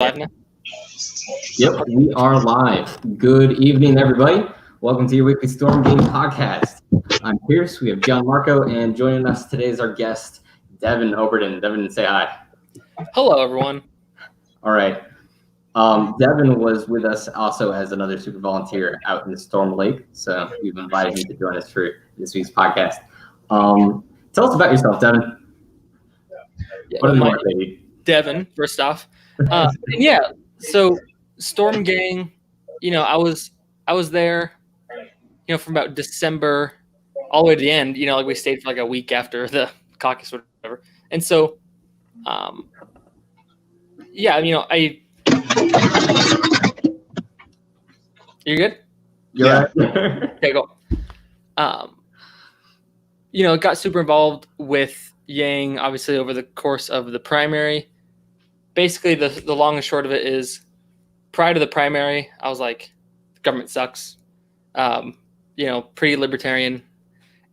Live now? Yep, we are live. Good evening, everybody. Welcome to your weekly Storm Game podcast. I'm Pierce. We have John Marco, and joining us today is our guest, Devin Oberton. Devin, say hi. Hello, everyone. All right. Devin was with us also as another super volunteer out in Storm Lake, so we've invited him to join us for this week's podcast. Tell us about yourself, Devin. What are you like, baby? Devin, first off. So Storm Gang, I was there, from about December all the way to the end, like we stayed for like a week after the caucus or whatever. And so, you're good? Yeah. Okay, go. Got super involved with Yang, obviously, over the course of the primary. Basically, the long and short of it is, prior to the primary, I was like, the government sucks, pretty libertarian.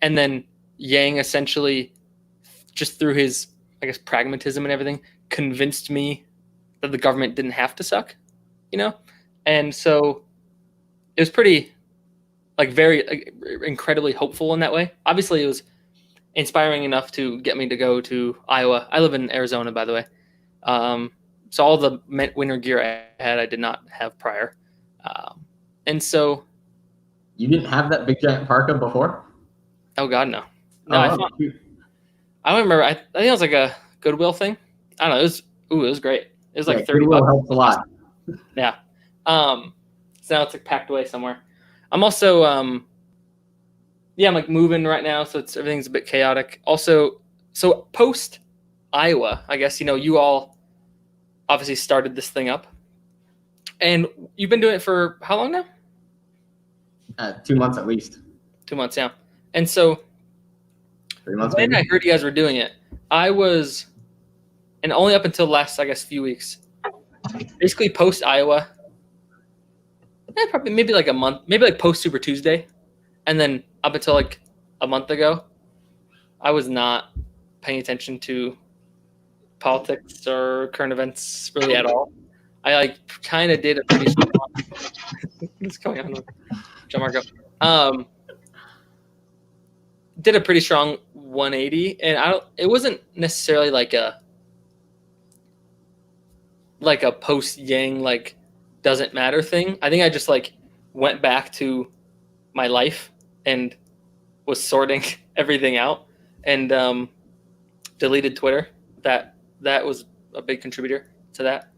And then Yang essentially, just through his, pragmatism and everything, convinced me that the government didn't have to suck, And so it was pretty, very incredibly hopeful in that way. Obviously, it was inspiring enough to get me to go to Iowa. I live in Arizona, by the way. So all the winter gear I had, I did not have prior. And so... You didn't have that big giant parka before? Oh, God, no. No, I don't remember. I think it was like a Goodwill thing. I don't know. It was great. It was like $30. Goodwill helps a lot. Yeah. So now it's like packed away somewhere. I'm also, I'm like moving right now, so everything's a bit chaotic. Also, so post Iowa, I guess, you all obviously started this thing up. And you've been doing it for how long now? 2 months at least. 2 months, yeah. And so 3 months. When I heard you guys were doing it, I was, and only up until the last, few weeks, basically post Iowa, probably maybe like a month, maybe like post Super Tuesday, and then up until like a month ago, I was not paying attention to politics or current events really at all. I kind of did a pretty strong, what's going on with John Marco? Did a pretty strong 180, and it wasn't necessarily like a post Yang doesn't matter thing. I think I just went back to my life and was sorting everything out, and deleted Twitter. That was a big contributor to that.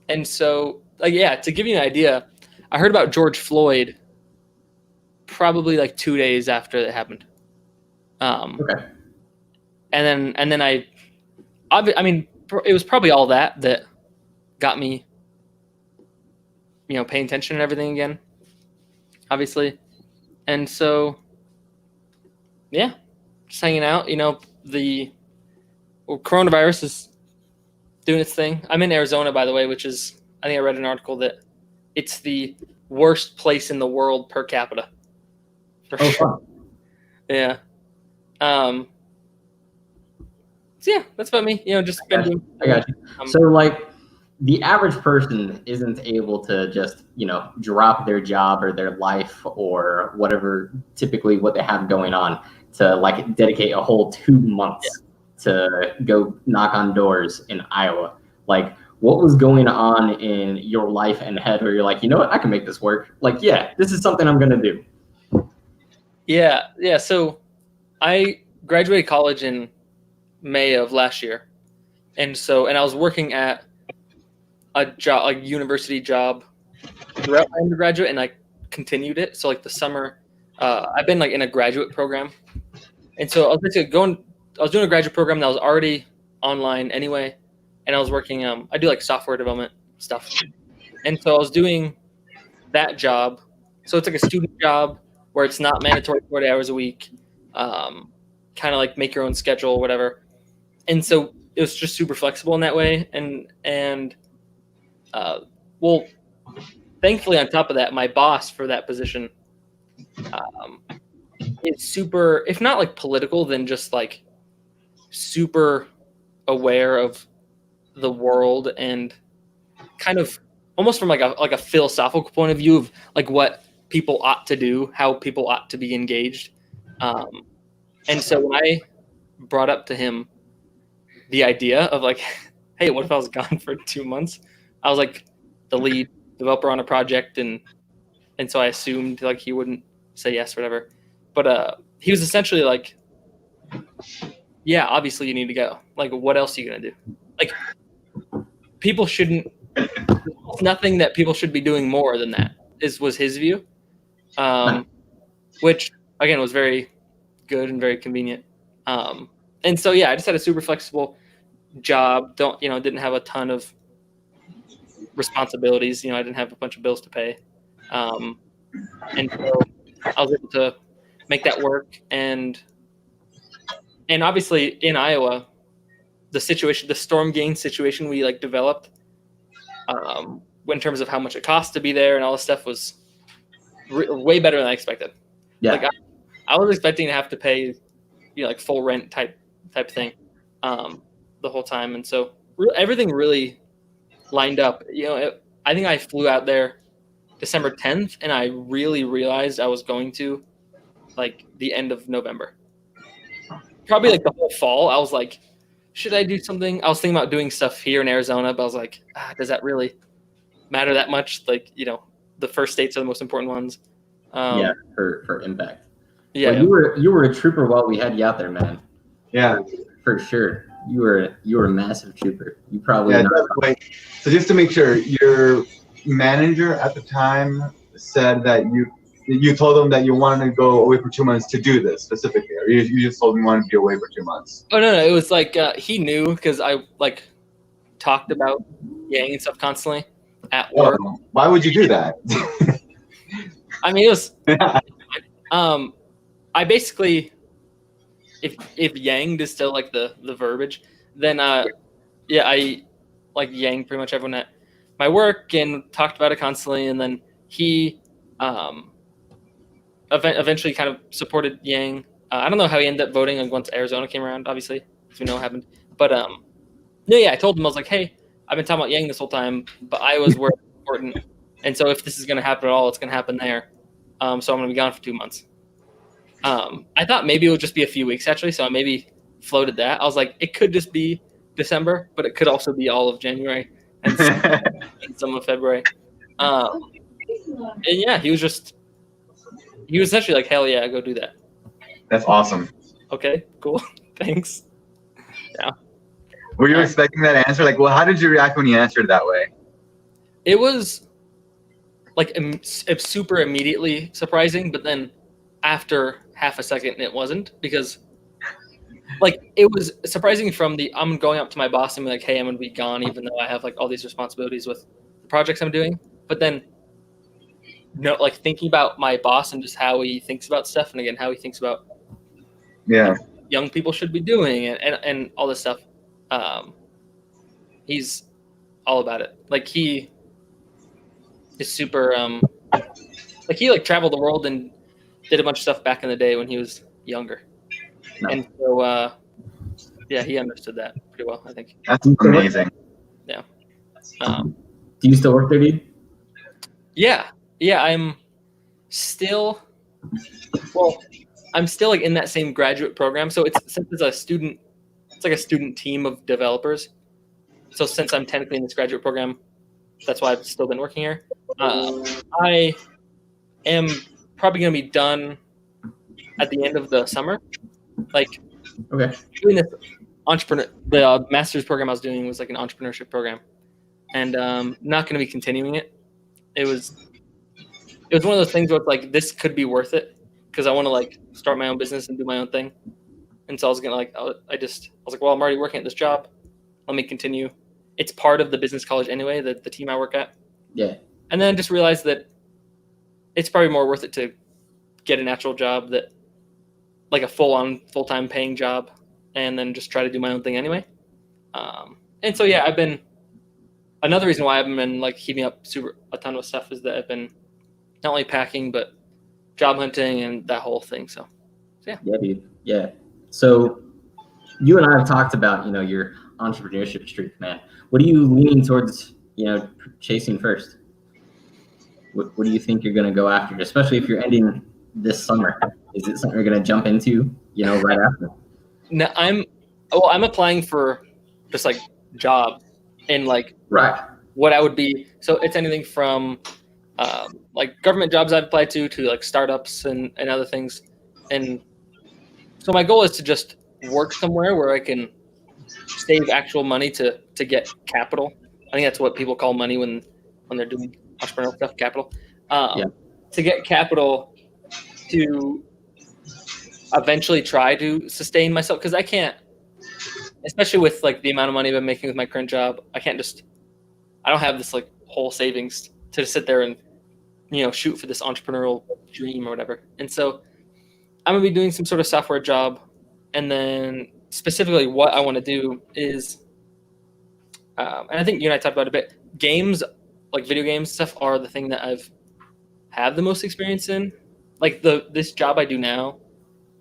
And so to give you an idea, I heard about George Floyd probably 2 days after it happened. Okay. And then it was probably all that got me, paying attention and everything again, obviously. And so, yeah, just hanging out. Coronavirus is doing its thing. I'm in Arizona, by the way, which is, I think I read an article that it's the worst place in the world per capita. For sure. Fun. Yeah. So yeah, that's about me. Just I got you. So the average person isn't able to just, drop their job or their life or whatever, typically what they have going on, to dedicate a whole 2 months to go knock on doors in Iowa. What was going on in your life and head where you're like, you know what, I can make this work. This is something I'm going to do. Yeah. So I graduated college in May of last year. And I was working at a job, university job throughout my undergraduate, and I continued it. So the summer, I've been in a graduate program. And so I was basically I was doing a graduate program that was already online anyway. And I was working, I do software development stuff. And so I was doing that job. So it's a student job where it's not mandatory 40 hours a week, kind of make your own schedule or whatever. And so it was just super flexible in that way. And thankfully on top of that, my boss for that position is super, if not political, then just super aware of the world and kind of almost from like a philosophical point of view of like what people ought to do, how people ought to be engaged. And so when I brought up to him the idea of like, hey, what if I was gone for 2 months? I was like the lead developer on a project, and so I assumed like he wouldn't say yes, whatever. But he was essentially like, yeah, obviously you need to go. Like, what else are you gonna do? Like, people shouldn't. Nothing that people should be doing more than that was his view, which again was very good and very convenient. And so yeah, I just had a super flexible job. Didn't have a ton of responsibilities. I didn't have a bunch of bills to pay, and so I was able to make that work. And obviously in Iowa, the storm gain situation we like developed, in terms of how much it costs to be there and all this stuff was way better than I expected. Yeah. Like I was expecting to have to pay, like full rent type thing, the whole time. And so everything really lined up. I think I flew out there December 10th, and I really realized I was going to like the end of November. Probably like the whole fall. I was like, should I do something? I was thinking about doing stuff here in Arizona, but I was like, does that really matter that much? Like, the first states are the most important ones. For impact. Yeah, well, you were a trooper while we had you out there, man. Yeah, for sure. You were a massive trooper. You probably So just to make sure, your manager at the time said that you told them that you wanted to go away for 2 months to do this specifically, or you just told them you wanted to be away for 2 months? Oh no, it was like he knew because I like talked about Yang and stuff constantly at work. Why would you do that? I mean, it was. I basically, if Yanged is still like the verbiage, then I like Yang pretty much everyone at my work and talked about it constantly, and then he eventually kind of supported Yang. I don't know how he ended up voting like once Arizona came around, obviously, because we know what happened. But I told him, I was like, hey, I've been talking about Yang this whole time, but Iowa's where it's important, and so if this is going to happen at all, it's going to happen there. So I'm going to be gone for 2 months. I thought maybe it would just be a few weeks actually, so I maybe floated that. I was like, it could just be December, but it could also be all of January and some of February. And yeah, he was essentially like, hell yeah, go do that. That's awesome. Okay, cool. Thanks. Yeah. Were you expecting that answer? Like, well, how did you react when he answered that way? It was like super immediately surprising, but then after half a second it wasn't, because like it was surprising from I'm going up to my boss and be like, hey, I'm gonna be gone even though I have like all these responsibilities with the projects I'm doing. But then like thinking about my boss and just how he thinks about stuff, and again how he thinks about what young people should be doing and all this stuff. He's all about it. Like he is super like he like traveled the world and did a bunch of stuff back in the day when he was younger. No. And so he understood that pretty well, I think. That's amazing. Yeah. Do you still work there, dude? Yeah, I'm still like in that same graduate program. So since it's like a student team of developers. So since I'm technically in this graduate program, that's why I've still been working here. I am probably going to be done at the end of the summer. Like, okay, doing this the master's program I was doing was like an entrepreneurship program, and not going to be continuing it. It was one of those things where it's like, this could be worth it because I want to like start my own business and do my own thing. And so I was gonna I was like, well, I'm already working at this job. Let me continue. It's part of the business college anyway, the team I work at. Yeah. And then I just realized that it's probably more worth it to get an actual job, that like a full-time paying job, and then just try to do my own thing anyway. And so yeah, another reason why I've been like keeping up a ton of stuff is that I've been not only packing but job hunting and that whole thing. So yeah. Yeah, dude. Yeah. So you and I have talked about, your entrepreneurship streak, man. What are you leaning towards, chasing first? What do you think you're going to go after, especially if you're ending this summer? Is it something you're going to jump into, right after? No, I'm applying for just like jobs and like right. What I would be. So it's anything from like government jobs I've applied to like startups and other things. And so my goal is to just work somewhere where I can save actual money to get capital. I think that's what people call money when they're doing entrepreneurial stuff, capital. To get capital to eventually try to sustain myself, because I can't, especially with like the amount of money I've been making with my current job, I don't have this like whole savings to sit there and shoot for this entrepreneurial dream or whatever. And so I'm gonna be doing some sort of software job, and then specifically what I want to do is, and I think you and I talked about it a bit, games, like video games stuff, are the thing that I've had the most experience in. Like this job I do now,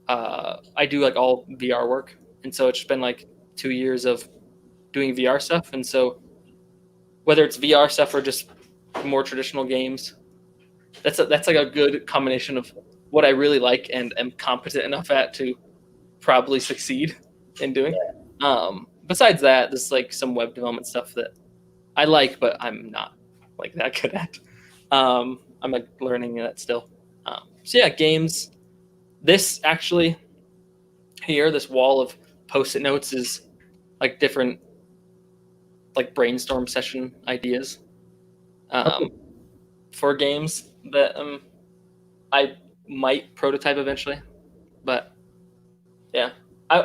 I do like all VR work, and so it's been like 2 years of doing VR stuff. And so whether it's VR stuff or just more traditional games, that's like a good combination of what I really like and am competent enough at to probably succeed in doing. Besides that, there's like some web development stuff that I like, but I'm not like that good at. I'm like learning that still. So yeah, games. This actually here, this wall of Post-it notes is like different like brainstorm session ideas for games that I might prototype eventually. But yeah,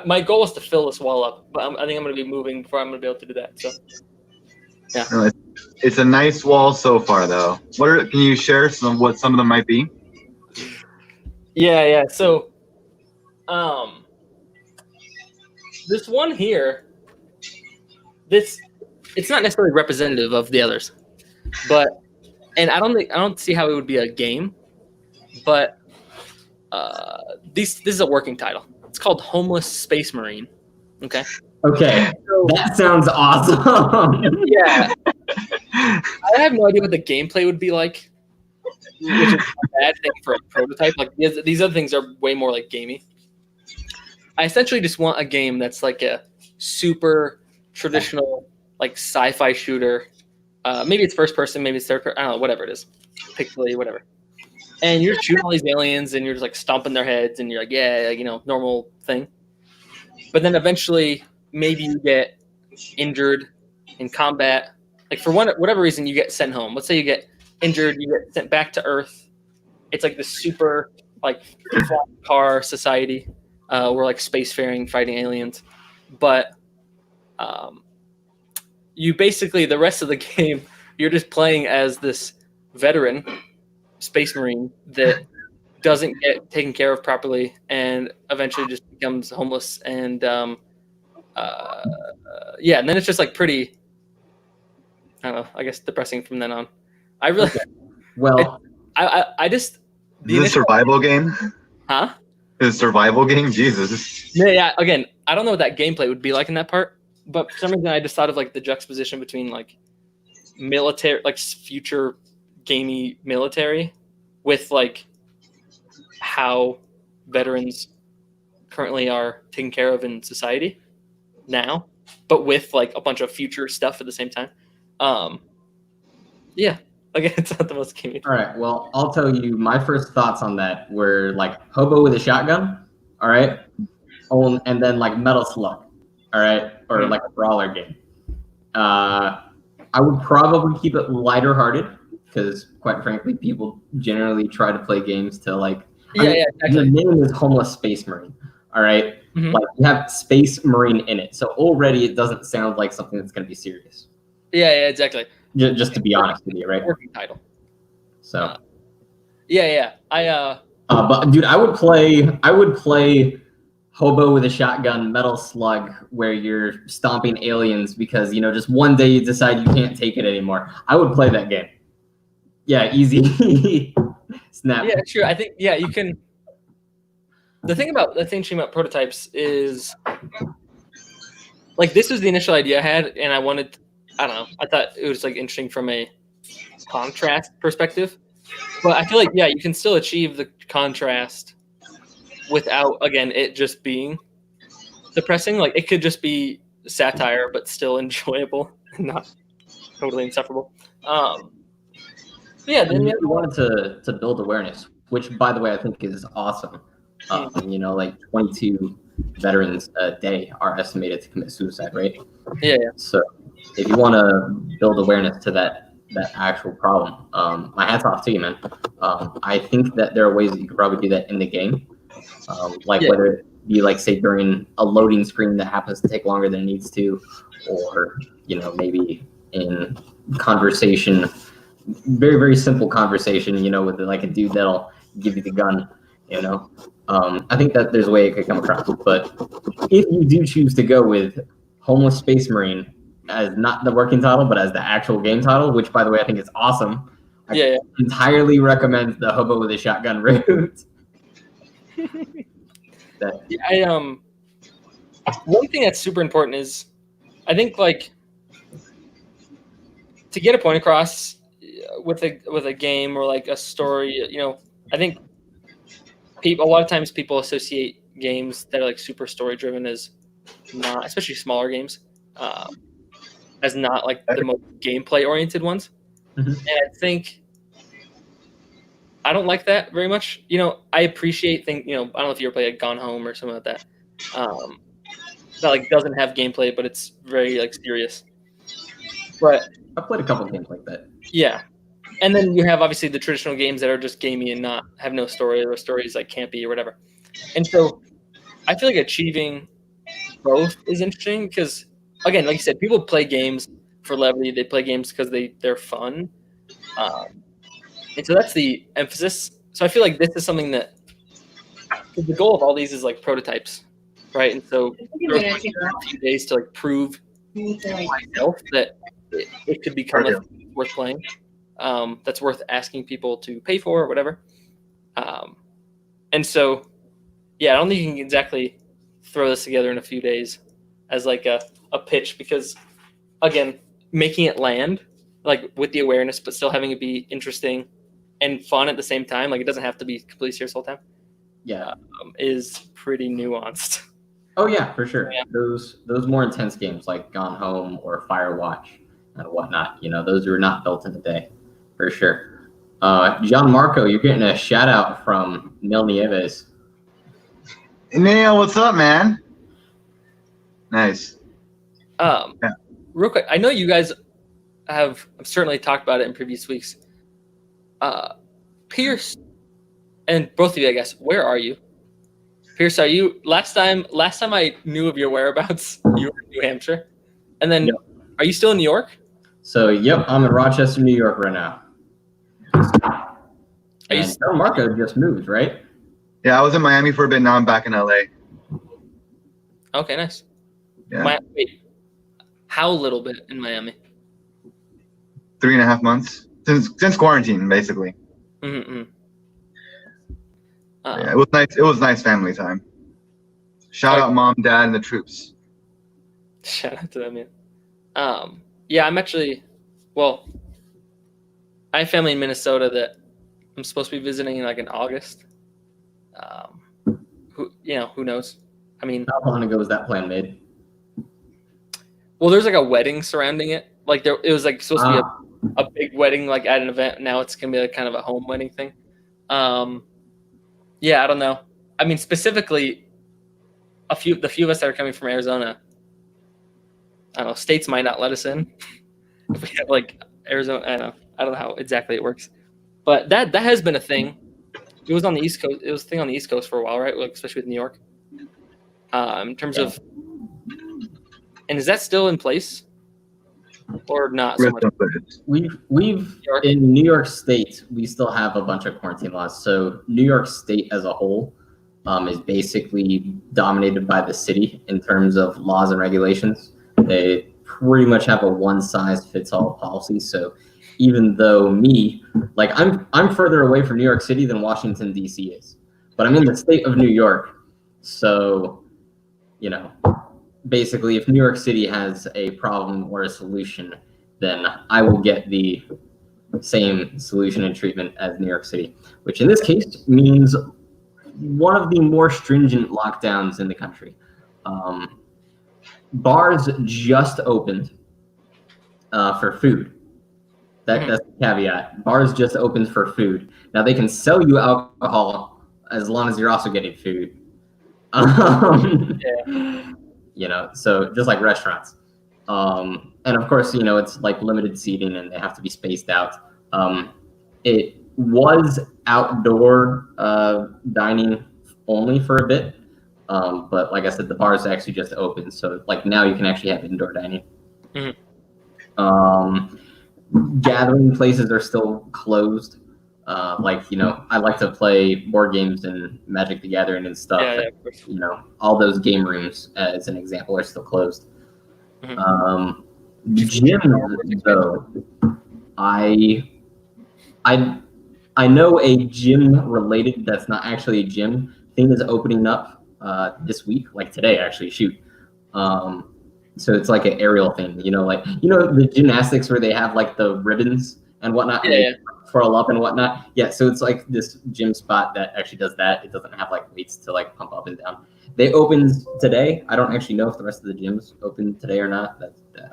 my goal is to fill this wall up, but I think I'm going to be moving before I'm going to be able to do that. So yeah, it's a nice wall so far, though. Can you share what some of them might be? Yeah. So, this one here, it's not necessarily representative of the others, and I don't see how it would be a game, but this is a working title. It's called Homeless Space Marine. Okay. That sounds awesome. Yeah. I have no idea what the gameplay would be like, which is a bad thing for a prototype. Like these other things are way more like gamey. I essentially just want a game that's like a super traditional like sci-fi shooter. Maybe it's first person, maybe it's third person. I don't know, whatever it is, pixely, whatever. And you're shooting all these aliens, and you're just like stomping their heads, and you're like, yeah, normal thing. But then eventually, maybe you get injured in combat. Like for whatever reason, you get sent home. Let's say you get injured, you get sent back to Earth. It's like this super like car society. We're like spacefaring, fighting aliens. But you basically, the rest of the game, you're just playing as this veteran space marine that doesn't get taken care of properly and eventually just becomes homeless. And and then it's just like pretty, I don't know, I guess depressing from then on. I really, well, I just. Is it a survival game? Huh? Is it a survival game? Jesus. Yeah. Again, I don't know what that gameplay would be like in that part, but for some reason I just thought of like the juxtaposition between like military, like future gamey military, with like how veterans currently are taken care of in society now, but with like a bunch of future stuff at the same time. Yeah. Again, it's not the most gamey. All right. Well, I'll tell you, my first thoughts on that were like hobo with a shotgun. All right. And then like Metal Slug. All right. Or like a brawler game. I would probably keep it lighter hearted because, quite frankly, people generally try to play games to like. Exactly. The name is Homeless Space Marine. All right. Mm-hmm. Like you have Space Marine in it, so already it doesn't sound like something that's going to be serious. Yeah, exactly. Just to be honest with you, right? Working title. So. Yeah. But dude, I would play hobo with a shotgun, Metal Slug, where you're stomping aliens because just one day you decide you can't take it anymore. I would play that game. Yeah, easy. Snap. Yeah, sure. I think you can. The thing about prototypes is like this was the initial idea I had, and I wanted, I don't know, I thought it was like interesting from a contrast perspective. But I feel like, yeah, you can still achieve the contrast without, again, it just being depressing. Like it could just be satire, but still enjoyable and not totally insufferable. Yeah, then you wanted to build awareness, which, by the way, I think is awesome. You know, like 22 veterans a day are estimated to commit suicide, right? Yeah. So if you want to build awareness to that actual problem, my hat's off to you, man. I think that there are ways that you could probably do that in the game, whether it be like, say, during a loading screen that happens to take longer than it needs to, or you know, maybe in conversation, very, very simple conversation, you know, with like a dude that'll give you the gun, you know. I think that there's a way it could come across. But if you do choose to go with Homeless Space Marine as not the working title, but as the actual game title, which, by the way, I think is awesome. I entirely recommend the Hobo with a Shotgun route. One thing that's super important is, I think, like, to get a point across with a game or like a story, you know, I think a lot of times people associate games that are like super story driven as not, especially smaller games, as not like the most gameplay oriented ones. Mm-hmm. And I think I don't like that very much. You know, I appreciate things, you know, I don't know if you ever played like Gone Home or something like that. That like doesn't have gameplay, but it's very like serious. But I've played a couple games like that. Yeah. And then you have obviously the traditional games that are just gamey and not have no story, or stories like campy or whatever. And so I feel like achieving both is interesting because, again, like you said, people play games for levity. They play games because they're fun. And so that's the emphasis. So I feel like this is something that the goal of all these is like prototypes, right? And so there's a few days to like prove myself that it could become worth playing. That's worth asking people to pay for or whatever. And so, yeah, I don't think you can exactly throw this together in a few days as like a pitch because, again, making it land like with the awareness, but still having it be interesting and fun at the same time. Like it doesn't have to be completely serious all the time. Yeah, is pretty nuanced. Oh yeah, for sure. Yeah. Those more intense games like Gone Home or Firewatch and whatnot, you know, those are not built in a day, for sure. John Marco, you're getting a shout out from Nil Nieves. Neil, what's up, man? Nice. Real quick, I know you guys have certainly talked about it in previous weeks. Pierce, and both of you, I guess, where are you? Pierce, are you last time I knew of your whereabouts, you were in New Hampshire. And then Are you still in New York? So yep, I'm in Rochester, New York right now. And Marco just moved, right? Yeah, I was in Miami for a bit, now I'm back in LA. Okay, nice. Yeah. Wait, how little bit in Miami? 3.5 months. Since quarantine, basically. Mm-hmm. Yeah, it was nice. It was nice family time. Shout out mom, dad, and the troops. Shout out to them, yeah. Yeah, I'm actually, well, I have family in Minnesota that I'm supposed to be visiting like in August. Who knows? I mean, how long ago was that plan made? Well, there's like a wedding surrounding it. Like it was like supposed to be a big wedding, like at an event. Now it's gonna be like kind of a home wedding thing. Yeah, I don't know. I mean, specifically, the few of us that are coming from Arizona, I don't know, states might not let us in. If we have like Arizona, I don't know how exactly it works, but that has been a thing. It was on the East Coast. It was a thing on the East Coast for a while, right? Like, especially with New York. In terms of, and is that still in place, or not so much? We've in New York State, we still have a bunch of quarantine laws. So New York State as a whole is basically dominated by the city in terms of laws and regulations. They pretty much have a one-size-fits-all policy. So even though I'm further away from New York City than Washington, D.C. is, but I'm in the state of New York. So, you know, basically, if New York City has a problem or a solution, then I will get the same solution and treatment as New York City, which in this case means one of the more stringent lockdowns in the country. Bars just opened for food. That's the caveat. Bars just opened for food. Now they can sell you alcohol as long as you're also getting food. You know, so just like restaurants. And of course, you know, it's like limited seating and they have to be spaced out. It was outdoor dining only for a bit. But like I said, the bars actually just opened. So like now you can actually have indoor dining. Gathering places are still closed. Like, you know, I like to play board games and Magic the Gathering and stuff. Yeah, of course. You know, all those game rooms, as an example, are still closed. Gyms, though, I know a gym related that's not actually a gym thing is opening up this week, like today, actually. Shoot. So it's like an aerial thing, you know, like, you know, the gymnastics where they have like the ribbons and whatnot, and they twirl up and whatnot. Yeah, so it's like this gym spot that actually does that. It doesn't have like weights to like pump up and down. They opened today. I don't actually know if the rest of the gyms opened today or not.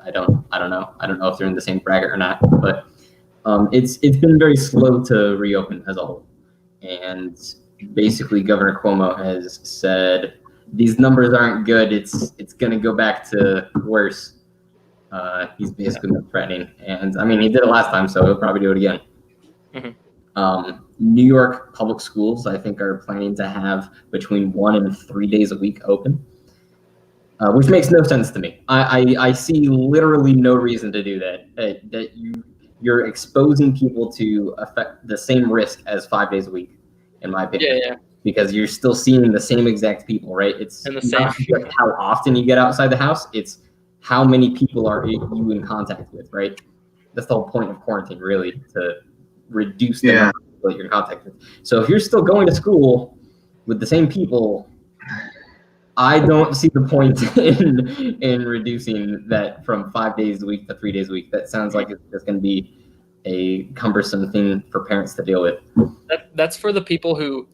I don't know. I don't know if they're in the same bracket or not. But it's been very slow to reopen as a whole. And basically, Governor Cuomo has said these numbers aren't good. It's going to go back to worse. He's basically been threatening, and I mean he did it last time, so he'll probably do it again. New York public schools, I think, are planning to have between 1 and 3 days a week open, which makes no sense to me. I see literally no reason to do that. That you're exposing people to affect the same risk as 5 days a week, in my opinion. Because you're still seeing the same exact people, right? It's not just how often you get outside the house, it's how many people are you in contact with, right? That's the whole point of quarantine, really, to reduce the number of people that you're in contact with. So if you're still going to school with the same people, I don't see the point in reducing that from 5 days a week to 3 days a week. That sounds like it's going to be a cumbersome thing for parents to deal with. That's for the people who,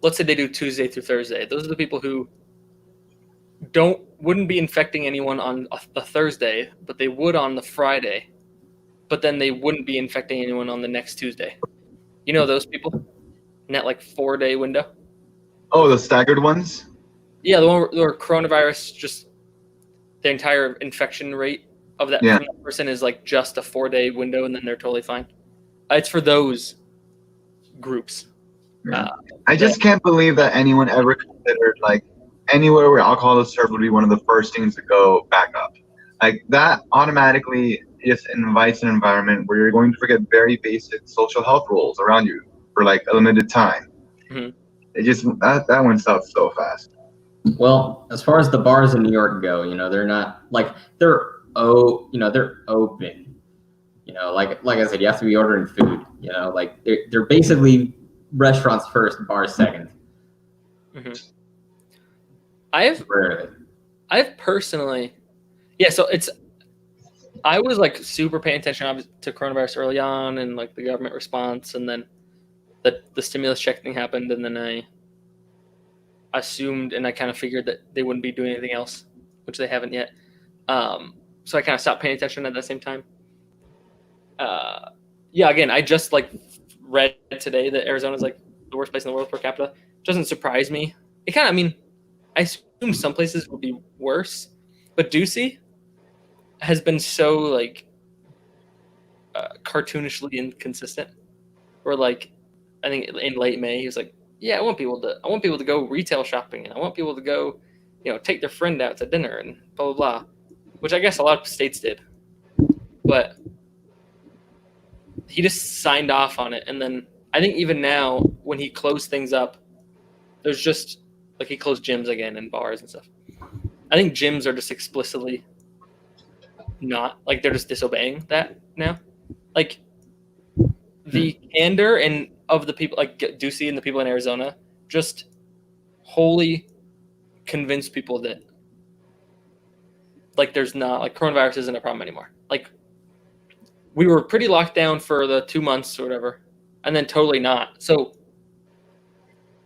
let's say they do Tuesday through Thursday. Those are the people who wouldn't be infecting anyone on the Thursday, but they would on the Friday, but then they wouldn't be infecting anyone on the next Tuesday. You know those people in that like 4-day window? Oh, the staggered ones? Yeah, the one where coronavirus, just the entire infection rate of that, from that person is like just a 4-day window, and then they're totally fine. It's for those groups. I just can't believe that anyone ever considered like anywhere where alcohol is served would be one of the first things to go back up. Like that automatically just invites an environment where you're going to forget very basic social health rules around you for like a limited time. It just that went south so fast. Well, as far as the bars in New York go, you know, they're not like they're open. You know, like I said, you have to be ordering food. You know, like they're basically restaurants first, bars second. I've personally, so I was like super paying attention to coronavirus early on, and like the government response, and then the stimulus check thing happened, and then I assumed and I kind of figured that they wouldn't be doing anything else, which they haven't yet. So I kind of stopped paying attention at the same time. Again, I just like read today that Arizona is like the worst place in the world per capita. It doesn't surprise me. It kind of, I mean, I assume some places will be worse, but Ducey has been so like cartoonishly inconsistent. Or like, I think in late May he was like, "Yeah, I want people to go retail shopping, and I want people to go, you know, take their friend out to dinner and blah blah blah," which I guess a lot of states did, but he just signed off on it. And then I think even now when he closed things up, there's just like he closed gyms again and bars and stuff. I think gyms are just explicitly not like they're just disobeying that now. Like the candor and of the people like Ducey and the people in Arizona just wholly convinced people that like there's not like coronavirus isn't a problem anymore. Like we were pretty locked down for the 2 months or whatever, and then totally not. So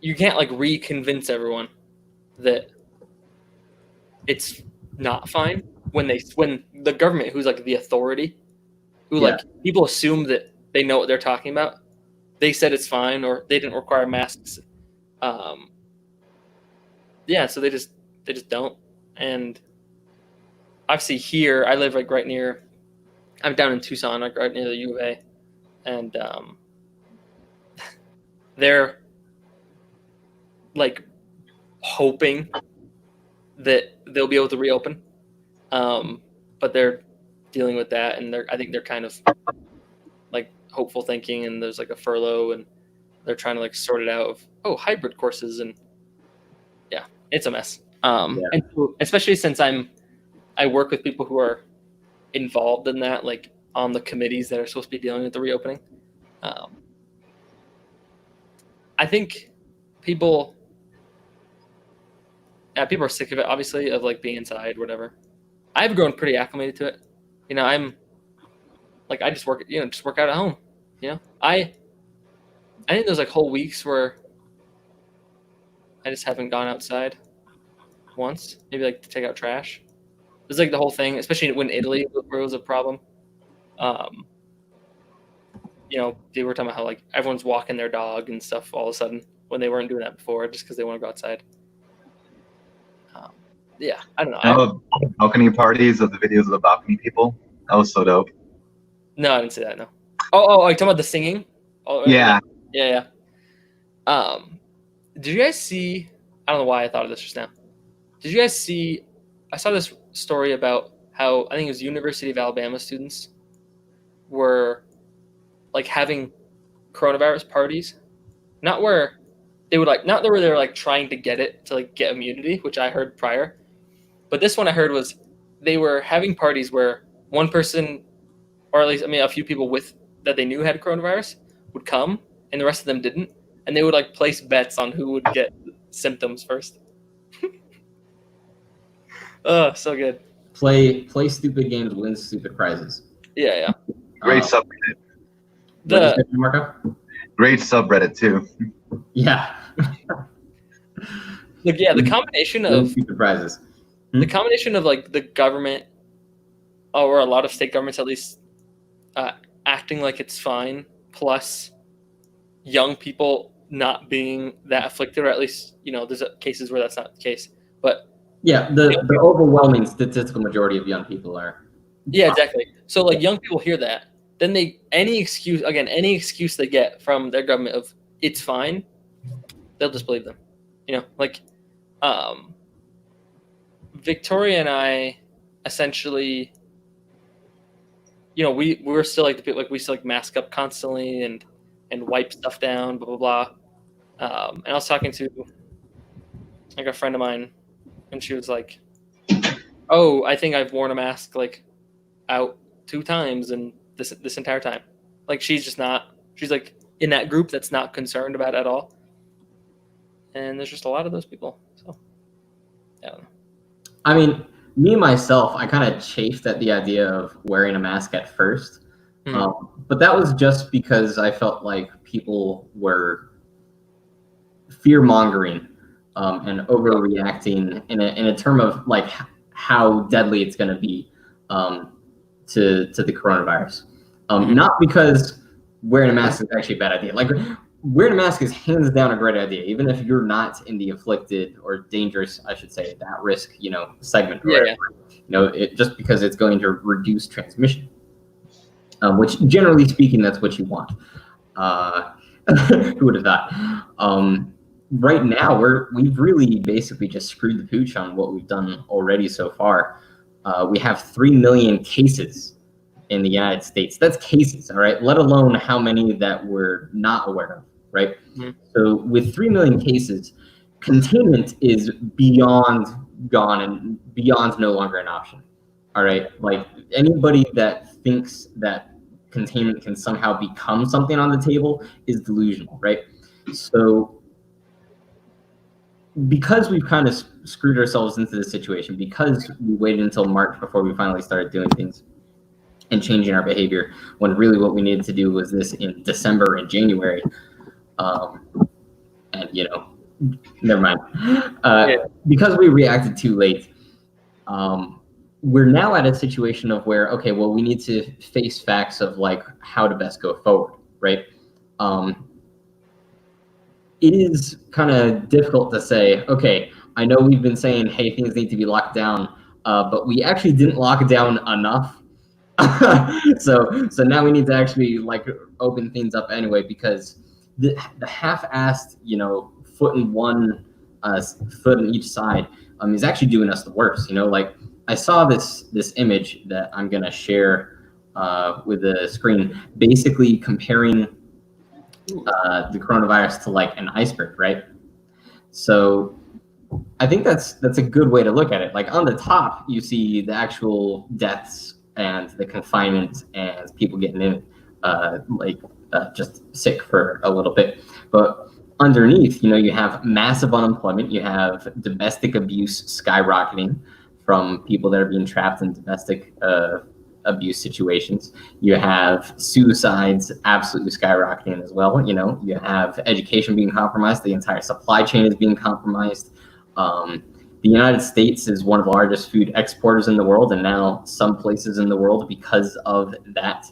you can't like reconvince everyone that it's not fine when the government, who's like the authority, who like people assume that they know what they're talking about, they said it's fine or they didn't require masks. So they just don't. And obviously here I live like right near, I'm down in Tucson, like right near the U of A, and they're like hoping that they'll be able to reopen, but they're dealing with that, and I think they're kind of like hopeful thinking, and there's like a furlough, and they're trying to like sort it out of hybrid courses, and yeah, it's a mess. And so, especially since I work with people who are involved in that, like on the committees that are supposed to be dealing with the reopening. I think people are sick of it, obviously, of like being inside, whatever. I've grown pretty acclimated to it. You know, I'm like, I just work out at home. You know, I think there's like whole weeks where I just haven't gone outside once, maybe like to take out trash. It was like the whole thing, especially when Italy, where it was a problem. You know, they were talking about how like everyone's walking their dog and stuff all of a sudden when they weren't doing that before, just because they want to go outside. I don't know. Balcony parties of the videos of the balcony people. That was so dope. No, I didn't see that. No. Oh, you talking about the singing? Oh, yeah. Yeah. Did you guys see? I don't know why I thought of this just now. Did you guys see? I saw this story about how I think it was University of Alabama students were like having coronavirus parties, not where they would like, not where they were like trying to get it to like get immunity, which I heard prior, but this one I heard was they were having parties where one person, or at least a few people with that they knew had coronavirus would come, and the rest of them didn't, and they would like place bets on who would get symptoms first. Oh, so good. Play stupid games, win stupid prizes. Yeah. Great subreddit. Marco? Great subreddit too. Yeah. The combination of stupid prizes. The combination of like the government, or a lot of state governments at least, acting like it's fine, plus young people not being that afflicted, or at least, you know, there's cases where that's not the case. But yeah, the overwhelming statistical majority of young people are. Yeah, exactly. So like young people hear that, then any excuse they get from their government of it's fine, they'll just believe them. You know, like Victoria and I essentially, you know, we're still like the people, like we still like mask up constantly and wipe stuff down, blah blah blah. And I was talking to like a friend of mine, and she was like, "Oh, I think I've worn a mask like out 2 times in this entire time." Like she's like in that group that's not concerned about it at all. And there's just a lot of those people. So I don't know. I mean, me myself, I kind of chafed at the idea of wearing a mask at first. But that was just because I felt like people were fear-mongering and overreacting in a term of like how deadly it's going to be to the coronavirus. Not because wearing a mask is actually a bad idea. Like wearing a mask is hands down a great idea, even if you're not in the afflicted or dangerous, I should say, that risk, you know, segment. Or whatever. You know, just because it's going to reduce transmission, which generally speaking, that's what you want. Who would have thought? Right now, we've really basically just screwed the pooch on what we've done already so far. We have 3 million cases in the United States. That's cases, all right? Let alone how many that we're not aware of, right? Mm-hmm. So with 3 million cases, containment is beyond gone and beyond no longer an option, all right? Like anybody that thinks that containment can somehow become something on the table is delusional, right? So because we've kind of screwed ourselves into this situation, because we waited until March before we finally started doing things and changing our behavior, when really what we needed to do was this in December and January. And never mind. Because we reacted too late, we're now at a situation of where, okay, well, we need to face facts of like how to best go forward, right? It is kind of difficult to say, okay, I know we've been saying, hey, things need to be locked down, but we actually didn't lock down enough. So now we need to actually like open things up anyway, because the half-assed, foot in each side is actually doing us the worst. Like I saw this image that I'm gonna share with the screen, basically comparing the coronavirus to like an iceberg, right? So I think that's a good way to look at it. Like on the top, you see the actual deaths and the confinement and people getting in, just sick for a little bit. But underneath, you have massive unemployment. You have domestic abuse skyrocketing from people that are being trapped in domestic abuse situations. You have suicides absolutely skyrocketing as well. You have education being compromised. The entire supply chain is being compromised. The United States is one of the largest food exporters in the world, and now some places in the world, because of that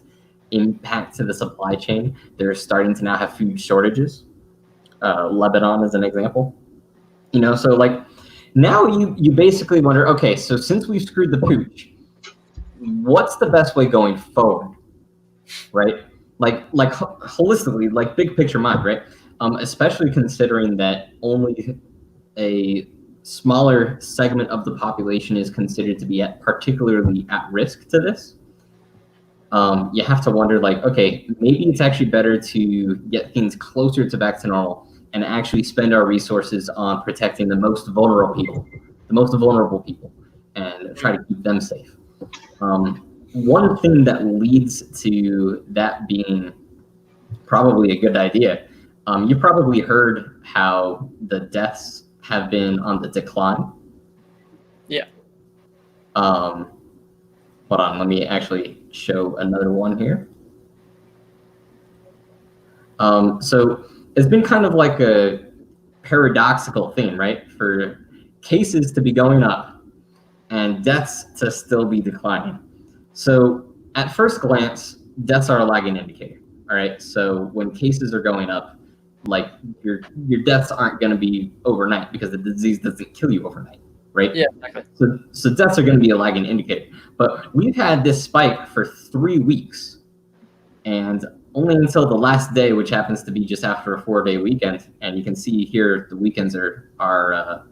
impact to the supply chain, they're starting to now have food shortages. Lebanon is an example. So like now you basically wonder, okay, so since we've screwed the pooch, what's the best way going forward, right? Like holistically, like big picture mind, right? Especially considering that only a smaller segment of the population is considered to be particularly at risk to this. You have to wonder, like, okay, maybe it's actually better to get things closer to back to normal and actually spend our resources on protecting the most vulnerable people, and try to keep them safe. One thing that leads to that being probably a good idea, you probably heard how the deaths have been on the decline. Yeah. Hold on, let me actually show another one here. So it's been kind of like a paradoxical thing, right? For cases to be going up and deaths to still be declining. So at first glance, deaths are a lagging indicator, all right? So when cases are going up, like your deaths aren't going to be overnight because the disease doesn't kill you overnight, right? Yeah, exactly. So deaths are going to be a lagging indicator. But we've had this spike for 3 weeks, and only until the last day, which happens to be just after a 4-day weekend, and you can see here the weekends are a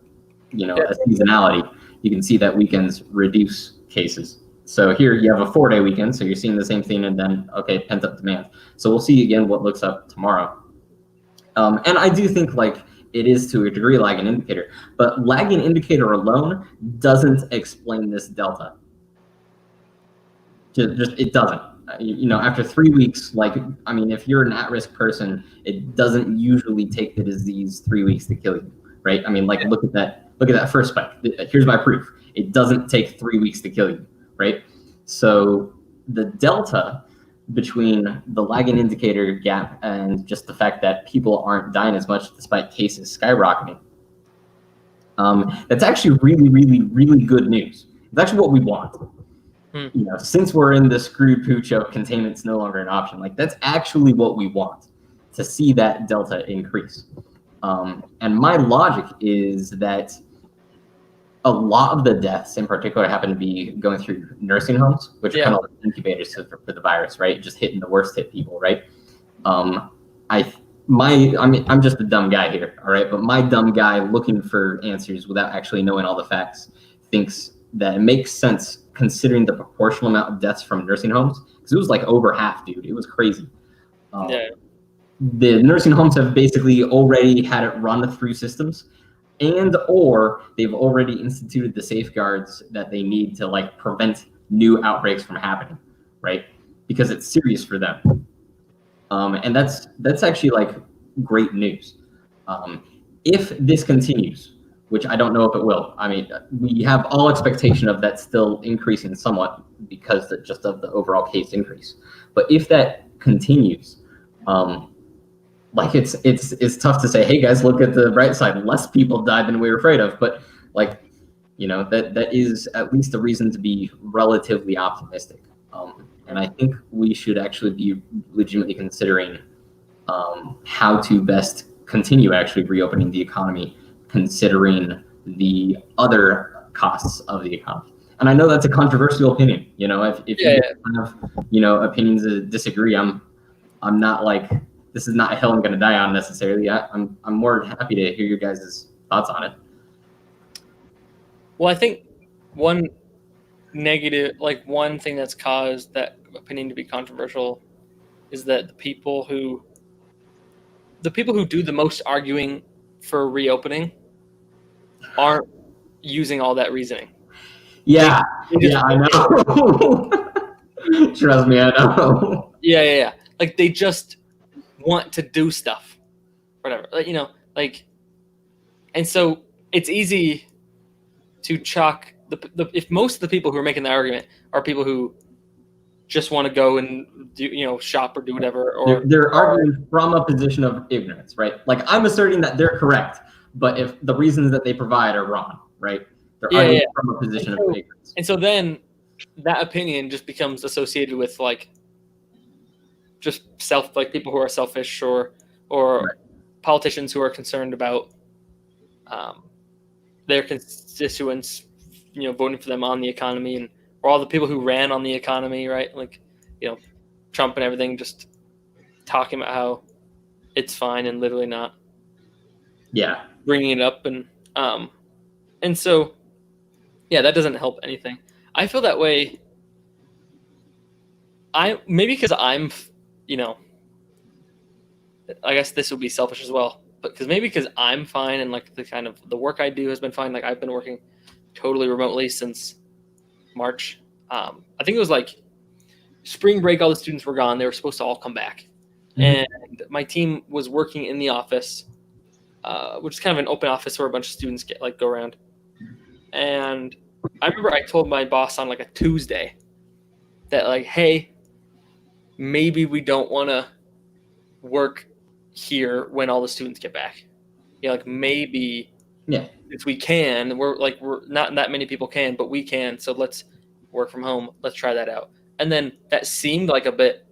seasonality. You can see that weekends reduce cases. So here you have a 4-day weekend, so you're seeing the same thing, and then, okay, pent-up demand. So we'll see again what looks up tomorrow. And I do think like it is to a degree lagging indicator, but lagging indicator alone doesn't explain this delta. Just it doesn't. After 3 weeks, if you're an at-risk person, it doesn't usually take the disease 3 weeks to kill you, right? Look at that first spike. Here's my proof. It doesn't take 3 weeks to kill you, right? So the delta between the lagging indicator gap and just the fact that people aren't dying as much despite cases skyrocketing, that's actually really, really, really good news. It's actually what we want. Since we're in the screw pooch of containment's no longer an option, like that's actually what we want, to see that delta increase. And my logic is that a lot of the deaths in particular happen to be going through nursing homes, which are kind of like incubators for the virus, right? Just hitting the worst hit people, right? I'm just a dumb guy here, all right? But my dumb guy looking for answers without actually knowing all the facts thinks that it makes sense considering the proportional amount of deaths from nursing homes, because it was like over half, dude. It was crazy. The nursing homes have basically already had it run through systems, and or they've already instituted the safeguards that they need to like prevent new outbreaks from happening, right? Because it's serious for them. And that's actually like great news. If this continues, which I don't know if it will. I mean, we have all expectation of that still increasing somewhat because just of the overall case increase. But if that continues, like it's tough to say, hey guys, look at the bright side. Less people died than we were afraid of. But like, that is at least a reason to be relatively optimistic. And I think we should actually be legitimately considering how to best continue actually reopening the economy, considering the other costs of the economy. And I know that's a controversial opinion. If you have opinions that disagree, I'm not like, this is not a hill I'm going to die on necessarily. I'm more happy to hear your guys' thoughts on it. Well, I think one thing that's caused that opinion to be controversial is that the people who do the most arguing for reopening aren't using all that reasoning. Yeah, I know. Trust me, I know. Yeah. Like they just want to do stuff, whatever. And so it's easy to chalk if most of the people who are making the argument are people who just want to go and do, shop or do whatever, or they're arguing from a position of ignorance, right? Like I'm asserting that they're correct, but if the reasons that they provide are wrong, right? They're arguing from a position of ignorance. And so then that opinion just becomes associated with like just people who are selfish or right. Politicians who are concerned about their constituents, voting for them on the economy, or all the people who ran on the economy, right? Like, Trump and everything, just talking about how it's fine and literally not. Yeah. Bringing it up and so, yeah, that doesn't help anything. I feel that way. Maybe because I'm, I guess this would be selfish as well, but because I'm fine and like the kind of the work I do has been fine. Like I've been working totally remotely since March. I think it was like spring break. All the students were gone. They were supposed to all come back, and my team was working in the office, which is kind of an open office where a bunch of students go around. And I remember I told my boss on like a Tuesday that like, hey, maybe we don't want to work here when all the students get back. Like maybe if we can, we're not that many people can, but we can. So let's work from home. Let's try that out. And then that seemed like a bit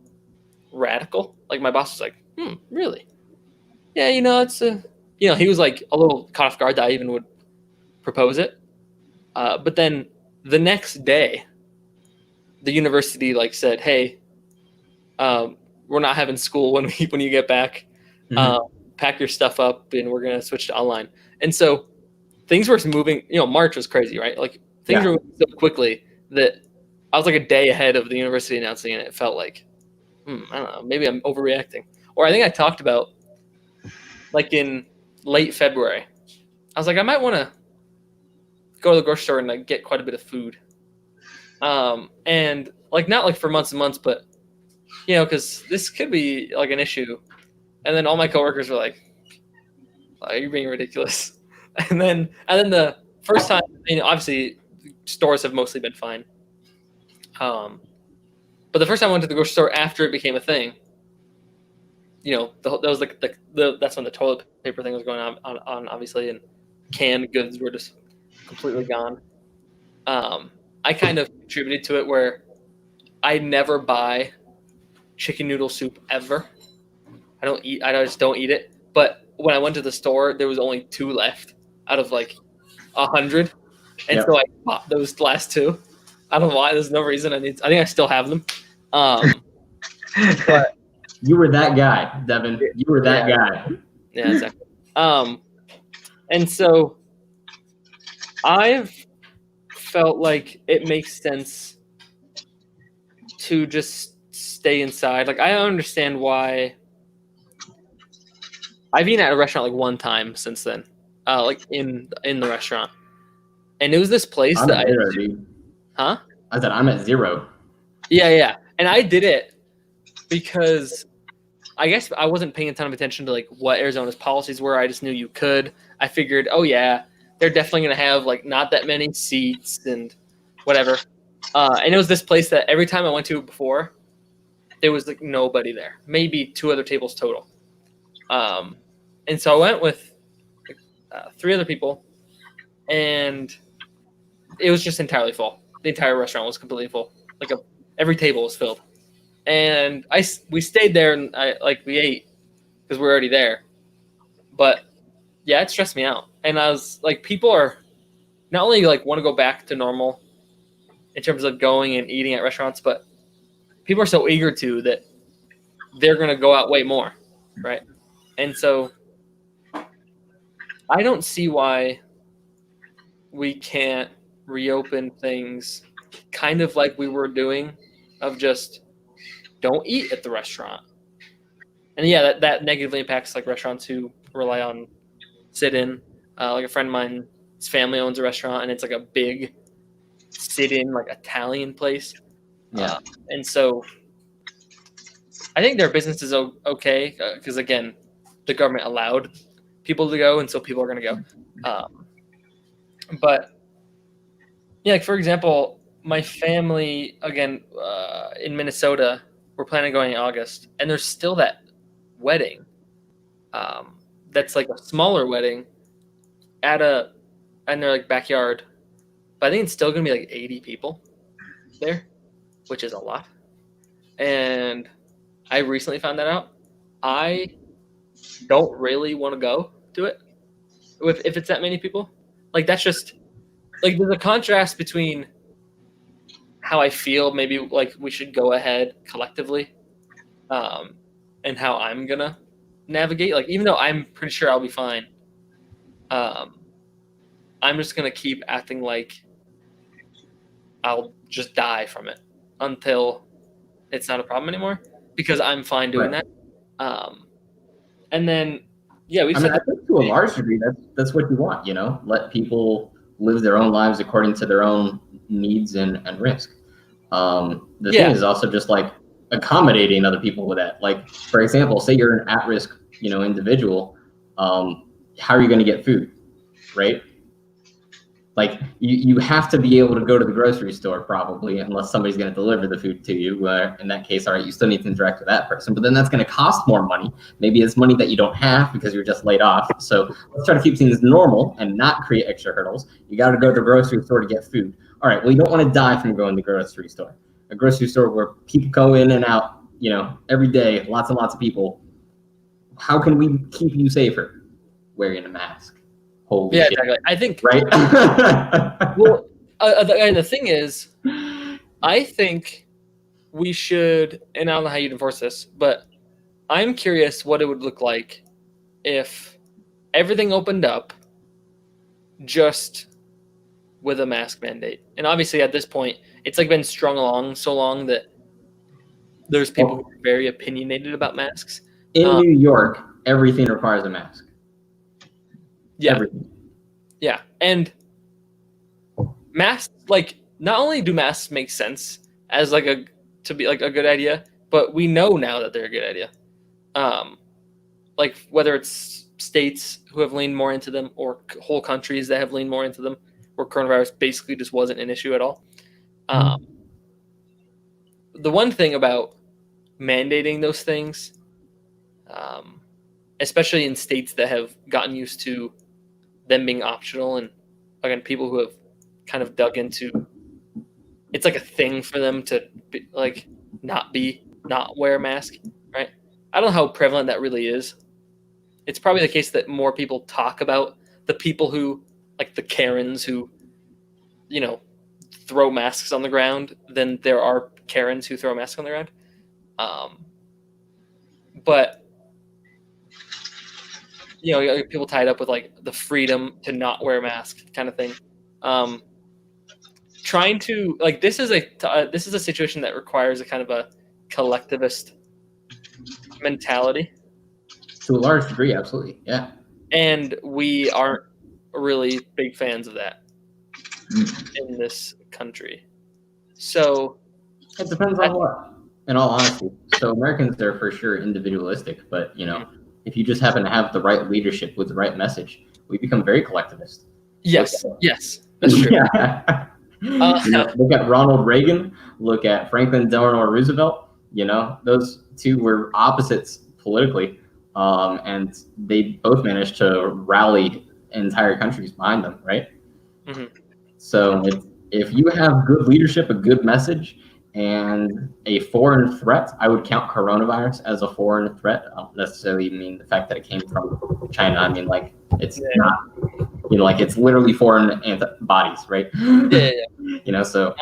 radical. Like my boss was like, really? Yeah, it's he was like a little caught off guard that I even would propose it. But then the next day, the university said, hey, we're not having school when you get back. Pack your stuff up and we're going to switch to online. And so things were moving, March was crazy, right? Like things were moving so quickly that I was like a day ahead of the university announcing, and it felt like, I don't know, maybe I'm overreacting. Or I think I talked about like in late February, I was like, I might want to go to the grocery store and get quite a bit of food. And not for months and months, but because this could be like an issue. And then all my coworkers were like, "Are you being ridiculous?" And then the first time, obviously stores have mostly been fine. But the first time I went to the grocery store after it became a thing, that was that's when the toilet paper thing was going on obviously, and canned goods were just completely gone. I kind of contributed to it where I never buy chicken noodle soup ever. I just don't eat it. But when I went to the store, there was only 2 left out of 100. And so I bought those last 2. I don't know why. There's no reason. I think I still have them. But you were that guy, Devin. You were that guy. Yeah, exactly. And so I've felt like it makes sense to just stay inside. Like I understand why. I've eaten at a restaurant one time since then, in the restaurant, and it was this place I'm that at 0, dude. Huh? I said I'm at 0. Yeah, and I did it because I guess I wasn't paying a ton of attention to what Arizona's policies were. I just knew you could. I figured, oh yeah, they're definitely going to have like not that many seats and whatever. And it was this place that every time I went to before, there was like nobody there, maybe 2 other tables total. And so I went with 3 other people, and it was just entirely full. The entire restaurant was completely full. Like every table was filled. And we stayed there, and we ate because we were already there. But yeah, it stressed me out. And I was like, people are not only like want to go back to normal in terms of going and eating at restaurants, but people are so eager to that they're going to go out way more, right? And so I don't see why we can't reopen things kind of like we were doing, of just don't eat at the restaurant. And yeah, that negatively impacts like restaurants who rely on sit-in. Like a friend of mine, his family owns a restaurant, and it's like a big sit-in, like Italian place. Yeah. And so I think their business is okay because, again, the government allowed people to go, and so people are going to go. But yeah, like for example, my family, again, in Minnesota, we're planning on going in August, and there's still that wedding that's like a smaller wedding in their like backyard. But I think it's still going to be like 80 people there, which is a lot. And I recently found that out. I don't really want to go to it if it's that many people. Like, that's just like, there's a contrast between how I feel maybe like we should go ahead collectively, and how I'm gonna navigate. Like, even though I'm pretty sure I'll be fine, I'm just gonna keep acting like I'll just die from it until it's not a problem anymore, because I'm fine doing that. And then, yeah, I think to a large degree, that's what you want, let people live their own lives according to their own needs and risk. The thing is also just like accommodating other people with that. Like, for example, say you're an at-risk, individual, how are you going to get food, right? Like, you have to be able to go to the grocery store probably, unless somebody's going to deliver the food to you. In that case, all right, you still need to interact with that person, but then that's going to cost more money. Maybe it's money that you don't have because you're just laid off. So let's try to keep things normal and not create extra hurdles. You got to go to the grocery store to get food. All right, well, you don't want to die from going to the grocery store. A grocery store where people go in and out, every day, lots and lots of people. How can we keep you safer? Wearing a mask. Holy shit. Exactly. I think, right? Well, and the thing is, I think we should, and I don't know how you'd enforce this, but I'm curious what it would look like if everything opened up just with a mask mandate. And obviously at this point, it's like been strung along so long that there's people who are very opinionated about masks. In New York, everything requires a mask. Yeah. Everything. Yeah. And masks, like, not only do masks make sense as like to be like a good idea, but we know now that they're a good idea. Like, whether it's states who have leaned more into them or whole countries that have leaned more into them, where coronavirus basically just wasn't an issue at all. The one thing about mandating those things, especially in states that have gotten used to them being optional, and again, people who have kind of dug into, it's like a thing for them to be, like, not wear a mask, right? I don't know how prevalent that really is. It's probably the case that more people talk about the people who, like the Karens who, throw masks on the ground than there are Karens who throw masks on the ground. But people tied up with like the freedom to not wear a mask kind of thing. Trying to, like, this is a situation that requires a kind of a collectivist mentality. To a large degree, absolutely, yeah. And we aren't really big fans of that in this country. So it depends on what, in all honesty. So Americans are for sure individualistic, but if you just happen to have the right leadership with the right message, we become very collectivist. Yes, that's true. Yeah. Look at Ronald Reagan. Look at Franklin Delano Roosevelt. Those two were opposites politically, and they both managed to rally entire countries behind them, right? Mhm. So if you have good leadership, a good message, and a foreign threat, I would count coronavirus as a foreign threat. I don't necessarily mean the fact that it came from China. I mean, like, it's not, like, it's literally foreign antibodies, right? Yeah. So,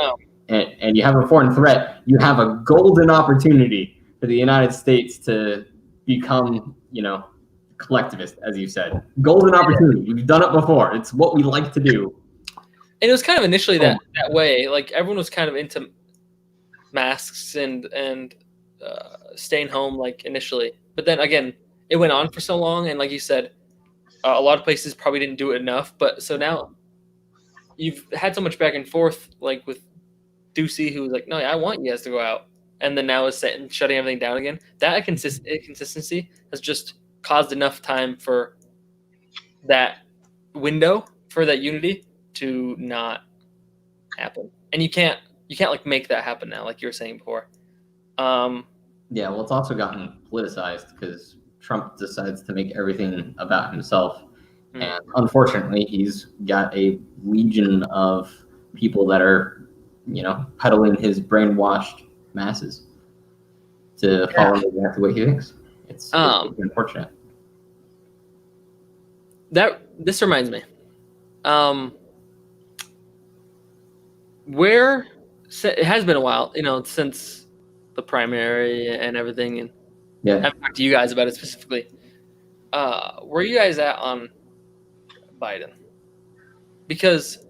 and you have a foreign threat, you have a golden opportunity for the United States to become, collectivist, as you said. Golden opportunity. We've done it before. It's what we like to do. And it was kind of initially that way. Like, everyone was kind of into masks and staying home, like, initially. But then again, it went on for so long, and like you said, a lot of places probably didn't do it enough. But so now you've had so much back and forth, like with Ducey, who was like, no, I want you guys to go out, and then now is shutting everything down again. That consistency has just caused enough time for that window, for that unity to not happen. And you can't like make that happen now, like you were saying before. Yeah, well, it's also gotten politicized because Trump decides to make everything about himself. And unfortunately, he's got a legion of people that are, peddling his brainwashed masses to follow exactly what he thinks. It's unfortunate. This reminds me. It has been a while, since the primary and everything, and I haven't talked to you guys about it specifically. Where are you guys at on Biden? Because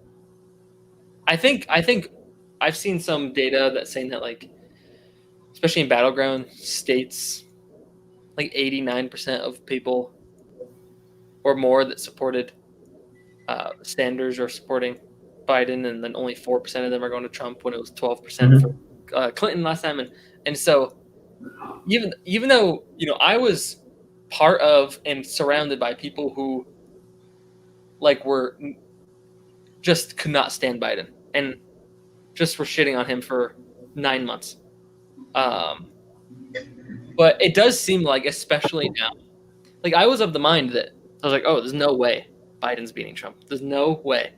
I think I've seen some data that's saying that, like, especially in battleground states, like 89% of people or more that supported Sanders are supporting Biden, and then only 4% of them are going to Trump, when it was 12% for Clinton last time. And so even though, I was part of and surrounded by people who, like, were just could not stand Biden and just were shitting on him for 9 months. But it does seem like, especially now, like, I was of the mind that I was like, oh, there's no way Biden's beating Trump. There's no way.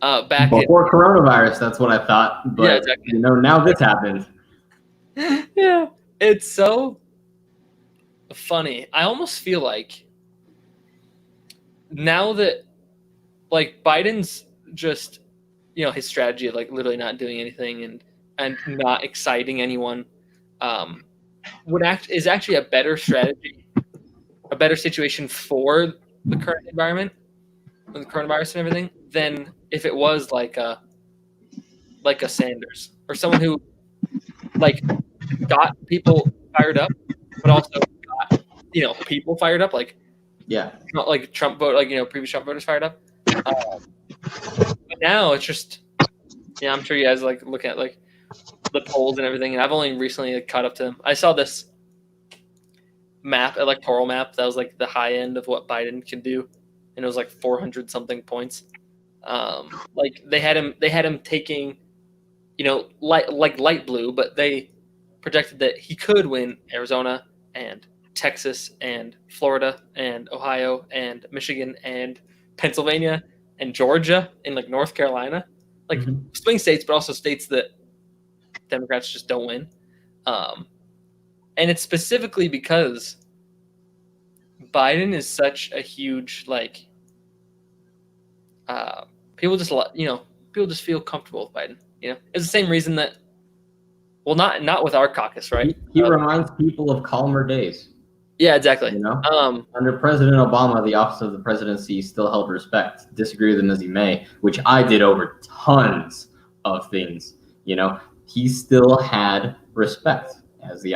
Before coronavirus, that's what I thought. But, exactly. Now this happened. Yeah. It's so funny. I almost feel like now that, like, Biden's just, his strategy of, like, literally not doing anything and not exciting anyone is actually a better strategy, a better situation for the current environment with the coronavirus and everything than if it was like a Sanders or someone who, like, got people fired up, but also got, people fired up, like, not like Trump vote, like, previous Trump voters fired up. But now it's just, I'm sure you guys, like, look at, like, the polls and everything, and I've only recently, like, caught up to them. I saw this electoral map that was, like, the high end of what Biden can do, and it was like 400 something points. Like, they had him taking, light blue, but they projected that he could win Arizona and Texas and Florida and Ohio and Michigan and Pennsylvania and Georgia and, like, North Carolina, like, swing states, but also states that Democrats just don't win. And it's specifically because Biden is such a huge, like, people just feel comfortable with Biden. It's the same reason that, well, not with our caucus, right? He reminds people of calmer days. Yeah, exactly. Under President Obama, the office of the presidency still held respect. Disagree with him as he may, which I did over tons of things. He still had respect as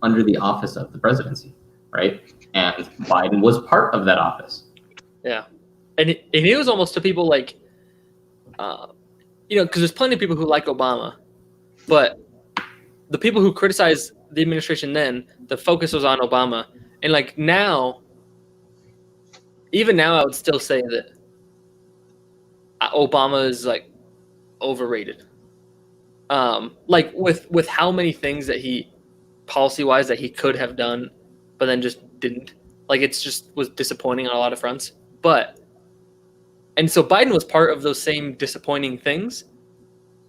under the office of the presidency, right? And Biden was part of that office. Yeah, and it was almost to people like, because there's plenty of people who like Obama, but the people who criticize the administration then, the focus was on Obama. And, like, now, even now, I would still say that Obama is like overrated. Like with how many things that he policy wise that he could have done, but then just didn't. Like it's just was disappointing on a lot of fronts. And so Biden was part of those same disappointing things.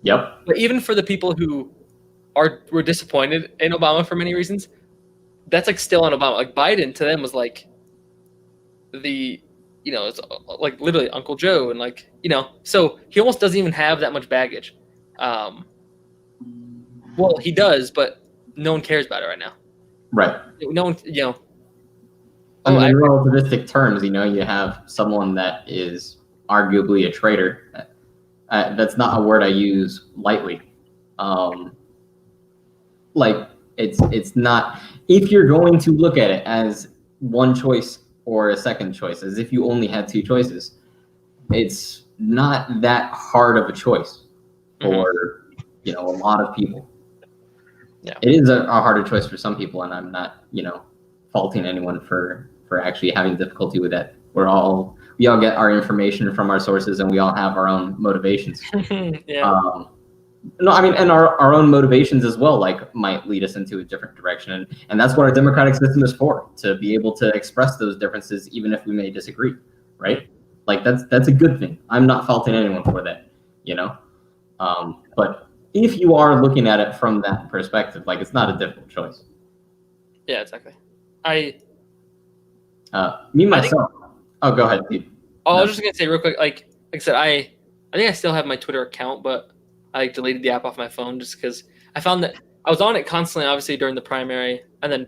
Yep. But even for the people who were disappointed in Obama for many reasons, that's like still on Obama. Like Biden to them was like it's like literally Uncle Joe, and like so he almost doesn't even have that much baggage. Well, he does, but no one cares about it right now. Right. No one, I mean, in relativistic terms, you have someone that is arguably a traitor. That's not a word I use lightly. Like it's not. If you're going to look at it as one choice or a second choice, as if you only had two choices, it's not that hard of a choice for a lot of people. Yeah, it is a harder choice for some people, and I'm not faulting anyone for actually having difficulty with that. We all get our information from our sources, and we all have our own motivations. Yeah. No, I mean, and our own motivations as well, like might lead us into a different direction, and that's what our democratic system is for, to be able to express those differences, even if we may disagree, right? Like that's a good thing. I'm not faulting anyone for that, but if you are looking at it from that perspective, like it's not a difficult choice. Yeah, exactly. Myself. Oh, go ahead, Pete. Oh, I was just gonna say real quick, like I said, I think I still have my Twitter account, but I deleted the app off my phone just because I found that I was on it constantly, obviously during the primary, and then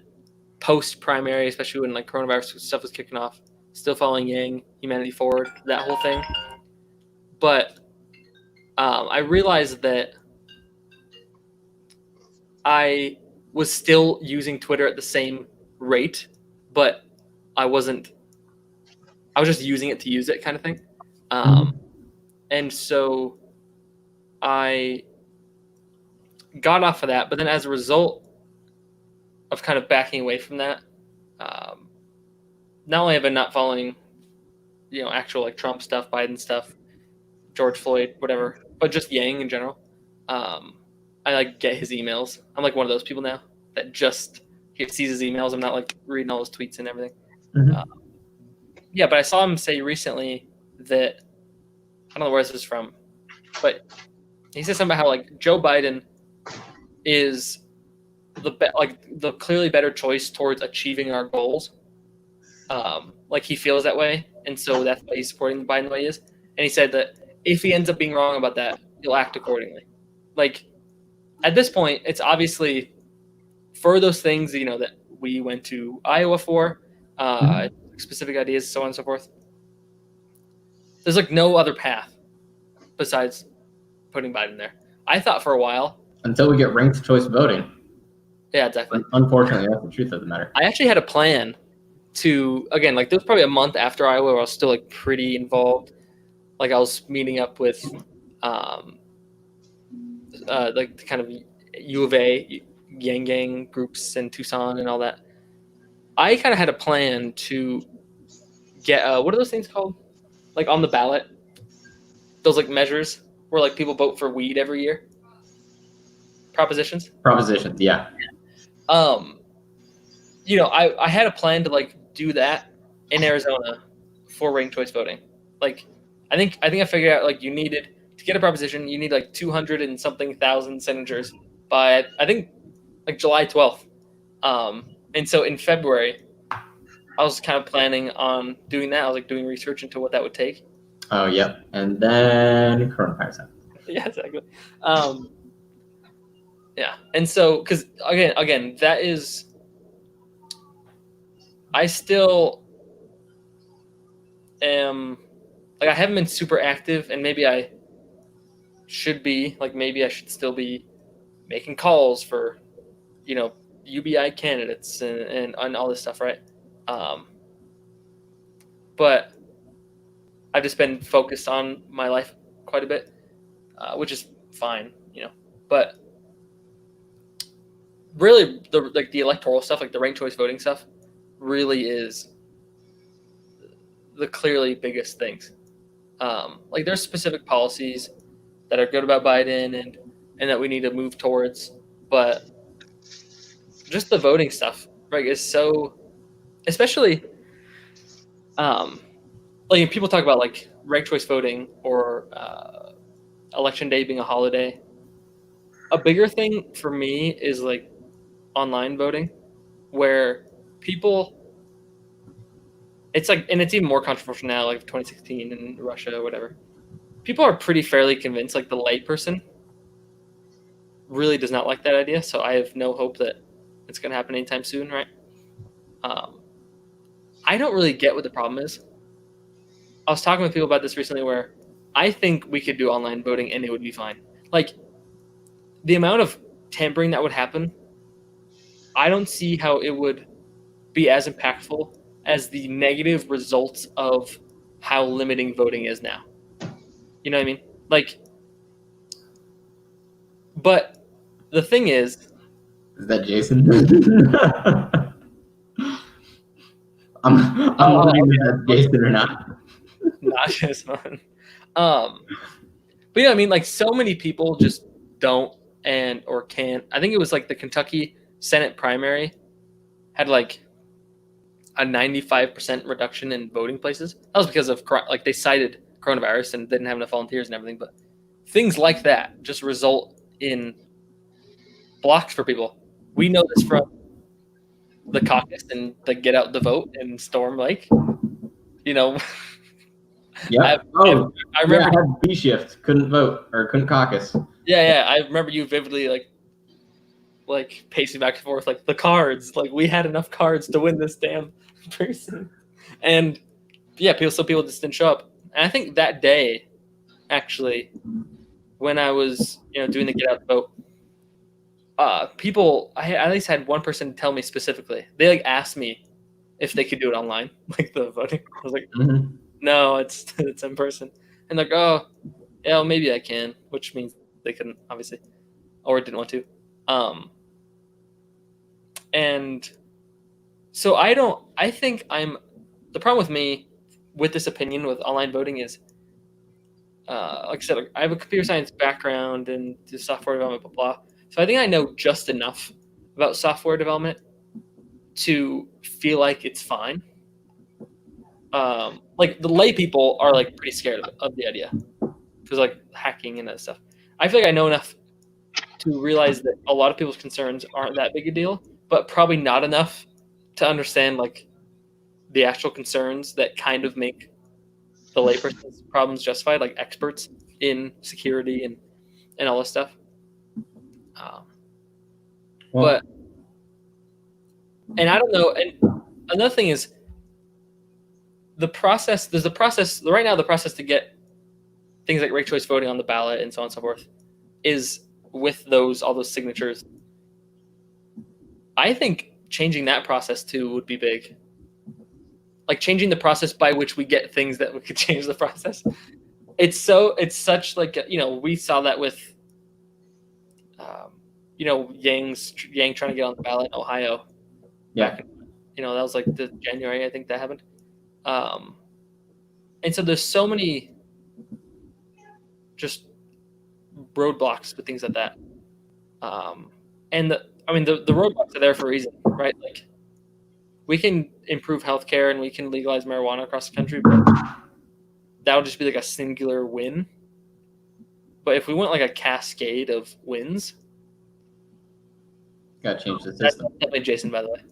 post primary, especially when like coronavirus stuff was kicking off. Still following Yang, Humanity Forward, that whole thing. But I realized that I was still using Twitter at the same rate, but I was just using it to use it kind of thing. And so I got off of that, but then as a result of kind of backing away from that, not only have I not following, actual like Trump stuff, Biden stuff, George Floyd, whatever, but just Yang in general. I like get his emails. I'm like one of those people now that just sees his emails. I'm not like reading all his tweets and everything. Yeah, but I saw him say recently that I don't know where this is from, but he said something about how like Joe Biden is the clearly better choice towards achieving our goals. Like he feels that way, and so that's why he's supporting Biden the way he is. And he said that if he ends up being wrong about that, he'll act accordingly. Like at this point, it's obviously for those things that we went to Iowa for, specific ideas, so on and so forth. There's like no other path besides putting Biden there. I thought for a while until we get ranked choice voting. Yeah, exactly. Unfortunately, that's the truth of the matter. I actually had a plan to, again, like there was probably a month after Iowa where I was still like pretty involved. Like I was meeting up with like the kind of U of A, Yang Gang groups in Tucson and all that. I kind of had a plan to get, what are those things called? Like on the ballot? Those like measures where like people vote for weed every year? Propositions, yeah. I had a plan to like do that in Arizona for ranked choice voting. Like, I think I figured out like you needed to get a proposition, you need like 200 and something thousand signatures by I think like July 12th. And so in February, I was kind of planning on doing that. I was like doing research into what that would take. Oh, yep. And then coronavirus happened. Yeah, exactly. Yeah, and so because again, that is. I still am like I haven't been super active, and maybe I should be. Like maybe I should still be making calls for, UBI candidates and all this stuff, right? But I've just been focused on my life quite a bit, which is fine, But really, the electoral stuff, like the ranked choice voting stuff, really is the clearly biggest things. Like there's specific policies that are good about Biden and that we need to move towards, but just the voting stuff, right, is so, especially, like people talk about like ranked choice voting or election day being a holiday. A bigger thing for me is like online voting, where people, it's like, and it's even more controversial now, like 2016 in Russia or whatever. People are pretty fairly convinced, like the layperson really does not like that idea. So I have no hope that it's going to happen anytime soon, right? I don't really get what the problem is. I was talking with people about this recently where I think we could do online voting and it would be fine. Like the amount of tampering that would happen, I don't see how it would be as impactful as the negative results of how limiting voting is now. You know what I mean? Like, but the thing is that Jason? I'm wondering if that's Jason or not. Not just one. But yeah, I mean, like so many people just don't and or can't. I think it was like the Kentucky Senate primary had like a 95% reduction in voting places. That was because of like they cited coronavirus and didn't have enough volunteers and everything. But things like that just result in blocks for people. We know this from the caucus and the get out the vote in Storm Lake. You know. Yeah. I remember. Yeah, I had B shift, couldn't vote or couldn't caucus. Yeah. I remember you vividly like pacing back and forth, like the cards. Like we had enough cards to win this damn person, and yeah, people just didn't show up. And I think that day, actually, when I was doing the get out the vote, people, I at least had one person tell me specifically. They like asked me if they could do it online, like the voting. I was like, no, it's in person. And like, oh, yeah, well, maybe I can, which means they couldn't, obviously, or didn't want to. And so the problem with me with this opinion with online voting is, like I said, I have a computer science background and do software development, blah, blah. So I think I know just enough about software development to feel like it's fine. Like the lay people are like pretty scared of the idea because like hacking and that stuff. I feel like I know enough to realize that a lot of people's concerns aren't that big a deal, but probably not enough to understand like the actual concerns that kind of make the layperson's problems justified, like experts in security and all this stuff. But I don't know. And another thing is the process. There's the process right now. The process to get things like ranked choice voting on the ballot and so on and so forth is with all those signatures. I think changing that process too would be big. Like changing the process by which we get things that we could change the process. It's such like, we saw that with, Yang trying to get on the ballot in Ohio. Yeah. That was like the January, I think that happened. And so there's so many just roadblocks with things like that. And the roadblocks are there for a reason, right? Like we can improve healthcare and we can legalize marijuana across the country, but that'll just be like a singular win. But if we want like a cascade of wins, gotta change the system. That's definitely Jason, by the way.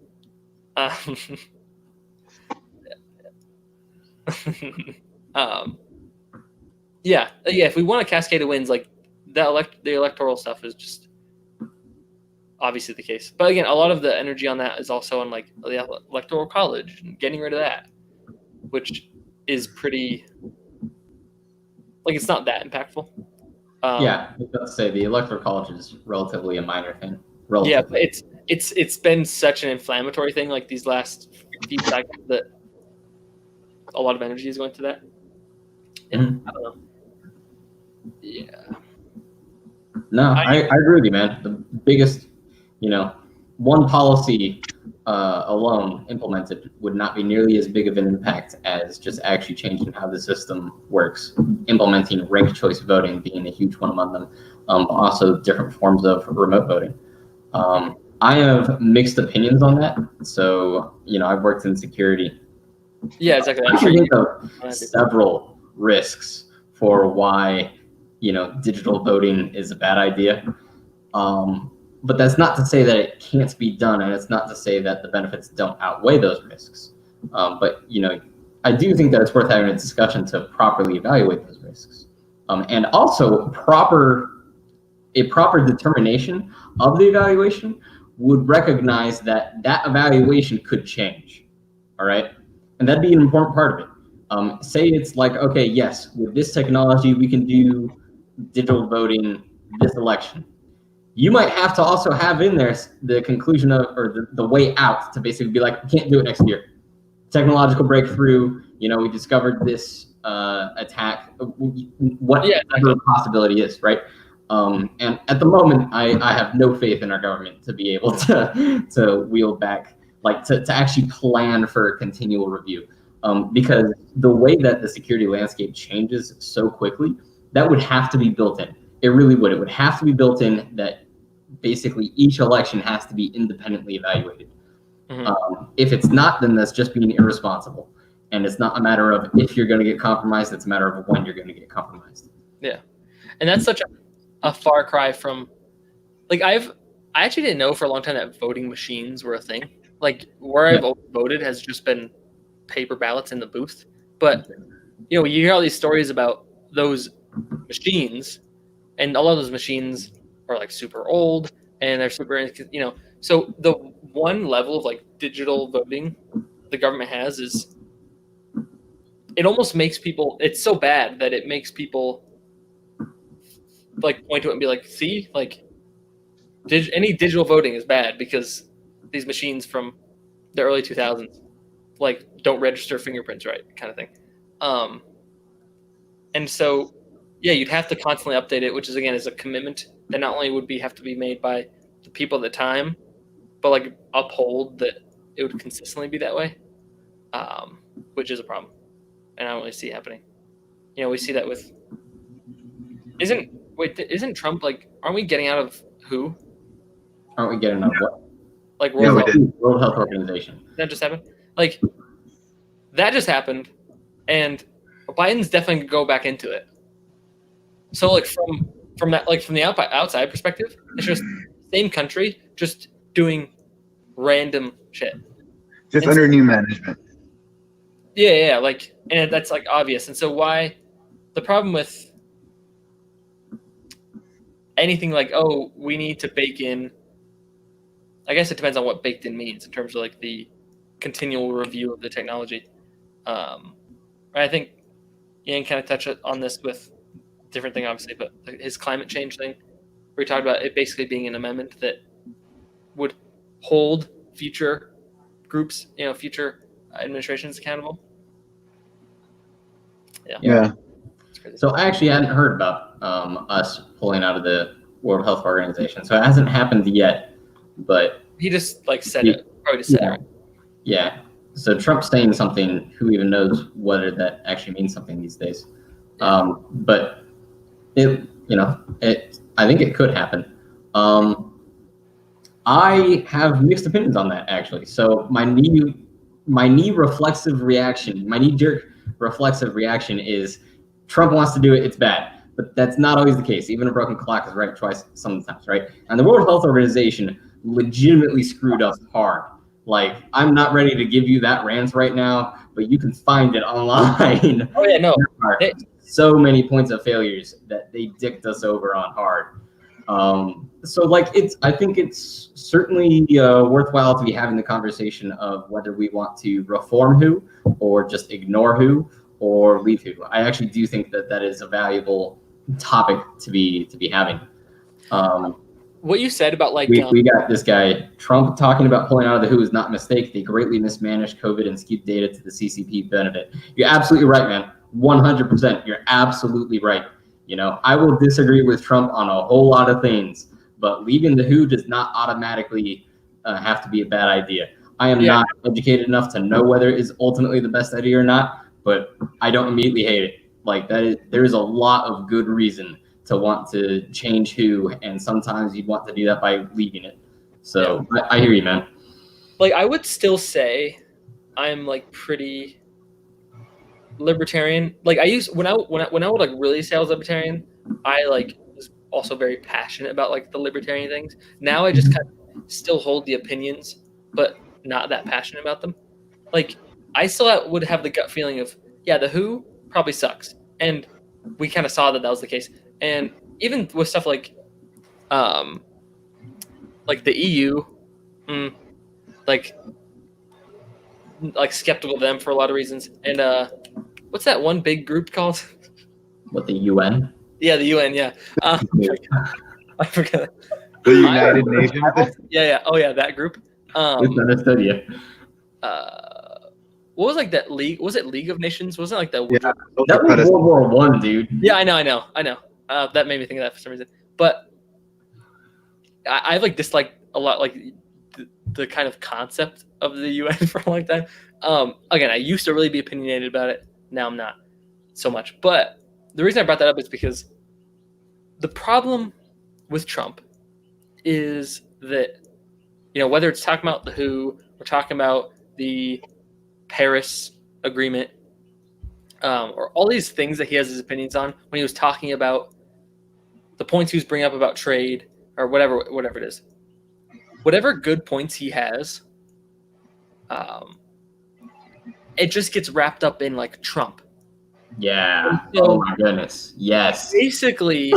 Yeah. If we want a cascade of wins, like the electoral stuff is just obviously the case. But again, a lot of the energy on that is also on like the electoral college and getting rid of that, which is pretty like it's not that impactful. Yeah, I was about to say the electoral college is relatively a minor thing. Yeah, but it's been such an inflammatory thing like these last few cycles that a lot of energy is going to that. And I don't know. Yeah. No, I agree with you, man. The biggest, one policy alone implemented would not be nearly as big of an impact as just actually changing how the system works. Implementing ranked choice voting being a huge one among them. Also different forms of remote voting. I have mixed opinions on that. So, I've worked in security. Yeah, exactly. I can think of several risks for why, digital voting is a bad idea. But that's not to say that it can't be done, and it's not to say that the benefits don't outweigh those risks. But I do think that it's worth having a discussion to properly evaluate those risks, and also a proper determination of the evaluation would recognize that evaluation could change. All right, and that'd be an important part of it. Say it's like, okay, yes, with this technology we can do digital voting this election. You might have to also have in there the conclusion of, or the way out to basically be like, we can't do it next year. Technological breakthrough, we discovered this attack, whatever the possibility is, right? And at the moment, I have no faith in our government to be able to wheel back, like to actually plan for a continual review. Because the way that the security landscape changes so quickly, that would have to be built in. It really would. It would have to be built in that basically each election has to be independently evaluated. If it's not, then that's just being irresponsible. And it's not a matter of if you're going to get compromised, it's a matter of when you're going to get compromised. Yeah. And that's such a far cry from, like, I actually didn't know for a long time that voting machines were a thing. Like, where I've voted has just been paper ballots in the booth. But, you hear all these stories about those machines, and a lot of those machines are like super old and they're super, so the one level of like digital voting the government has is, it almost makes people, it's so bad that it makes people like point to it and be like, see, like any digital voting is bad because these machines from the early 2000s like don't register fingerprints right, kind of thing. And so you'd have to constantly update it, which is again is a commitment that not only would have to be made by the people at the time, but like uphold that it would consistently be that way, which is a problem, and I don't really see it happening. We see that with isn't Trump like? Aren't we getting out of WHO? Aren't we getting out of what? Like World Health Organization. That just happened. Like that just happened, and Biden's definitely gonna go back into it. So like from that, like from the outside perspective, it's just same country just doing random shit. Just under new management. Yeah, like, and that's like obvious. And so why the problem with anything like, oh, we need to bake in, I guess it depends on what baked in means in terms of like the continual review of the technology. I think Ian kind of touched on this with different thing, obviously, but his climate change thing, where he talked about it basically being an amendment that would hold future groups, future administrations accountable. Yeah. So I actually hadn't heard about us pulling out of the World Health Organization. So it hasn't happened yet, but he just like said it. Probably just said it. Right? Yeah. So Trump's saying something. Who even knows whether that actually means something these days? But it, I think it could happen. I have mixed opinions on that actually. So my knee-jerk reflexive reaction is Trump wants to do it, it's bad. But that's not always the case. Even a broken clock is right twice sometimes, right? And the World Health Organization legitimately screwed us hard. Like, I'm not ready to give you that rant right now, but you can find it online. Oh yeah, no. There are so many points of failures that they dicked us over on hard. So like I think it's certainly worthwhile to be having the conversation of whether we want to reform WHO or just ignore WHO or leave WHO. I actually do think that is a valuable topic to be having. What you said about like we got this guy Trump talking about pulling out of the WHO is not a mistake. They greatly mismanaged COVID and skewed data to the CCP benefit. You're absolutely right, man. 100%. You're absolutely right. I will disagree with Trump on a whole lot of things, but leaving the WHO does not automatically have to be a bad idea. I am Yeah. not educated enough to know whether it is ultimately the best idea or not, but I don't immediately hate it. Like there is a lot of good reason to want to change who, and sometimes you'd want to do that by leaving it. So I hear you, man. Like, I would still say I'm like pretty libertarian. Like, I used when I would like really say I was libertarian, I like was also very passionate about like the libertarian things. Now I just kind of still hold the opinions, but not that passionate about them. Like, I still would have the gut feeling of, yeah, the WHO probably sucks, and we kind of saw that was the case. And even with stuff like the EU, like skeptical of them for a lot of reasons. And what's that one big group called? What, the UN? Yeah, the UN. Yeah, I forget. The United Nations. Yeah. Oh yeah, that group. Misunderstood you. What was like that league? Was it League of Nations? Wasn't it like that? Yeah, That was World War One, dude. Yeah, I know. That made me think of that for some reason. But I've like disliked a lot like the kind of concept of the UN for a long time. Again, I used to really be opinionated about it. Now I'm not so much. But the reason I brought that up is because the problem with Trump is that, whether it's talking about the WHO or talking about the Paris Agreement, or all these things that he has his opinions on, when he was talking about the points he was bringing up about trade or whatever it is, whatever good points he has, it just gets wrapped up in like Trump. Yeah. So, oh my goodness. Yes. Basically,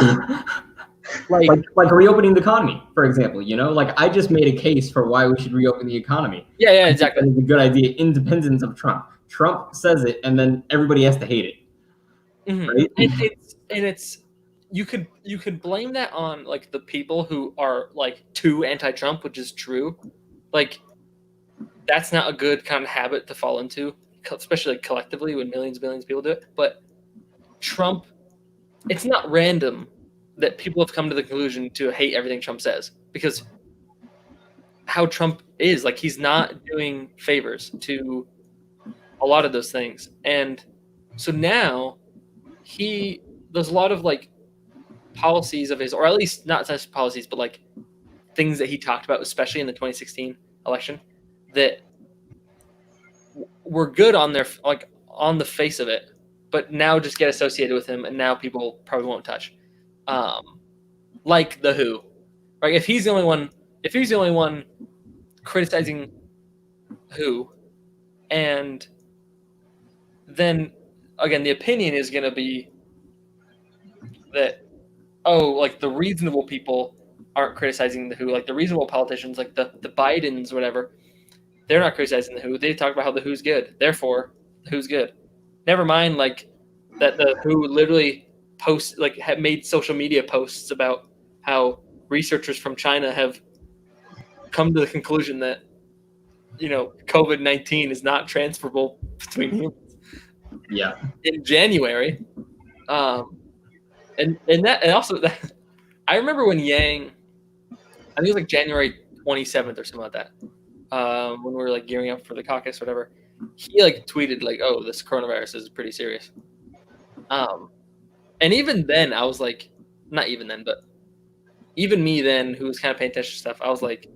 like reopening the economy, for example. Like I just made a case for why we should reopen the economy. Yeah, exactly. It's a good idea, independent of Trump. Trump says it, and then everybody has to hate it. Mm-hmm. Right? And it's you could blame that on like the people who are like too anti-Trump, which is true. Like, that's not a good kind of habit to fall into, especially like collectively when millions and millions of people do it. But Trump, it's not random that people have come to the conclusion to hate everything Trump says, because how Trump is, like, he's not doing favors to a lot of those things. And so now there's a lot of like policies of his, or at least not such policies, but like things that he talked about, especially in the 2016 election, that were good on their, like, on the face of it, but now just get associated with him, and now people probably won't touch. Like the WHO, right? If he's the only one criticizing WHO, and then again, the opinion is going to be that, like the reasonable people aren't criticizing the WHO, like the reasonable politicians, like the Bidens, whatever, they're not criticizing the WHO. They talk about how the WHO's good, therefore the WHO's good. Never mind, like that the WHO literally have made social media posts about how researchers from China have come to the conclusion that COVID-19 is not transferable between humans. Yeah. In January, and also that, I remember when Yang, I think it was like January 27th or something like that, when we were like gearing up for the caucus, or whatever, he like tweeted like, "Oh, this coronavirus is pretty serious." And even then, I was like, not even then, but even me then, who was kind of paying attention to stuff, I was like,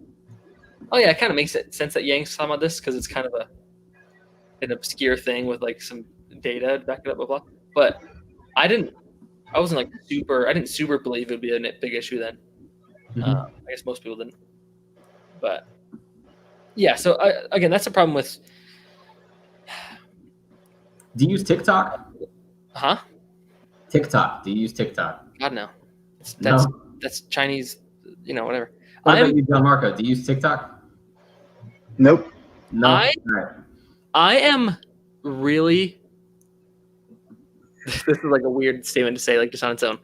"Oh yeah, it kind of makes sense that Yang's talking about this, because it's kind of an obscure thing with like some data to back it up, blah blah." But I didn't super believe it would be a big issue then. I guess most people didn't. But yeah, so again, that's the problem with. Do you use TikTok? Huh? TikTok. Do you use TikTok? God, no. No? That's Chinese, whatever. What about you, John Marco? Do you use TikTok? Nope. No. I am really. This is like a weird statement to say, like just on its own.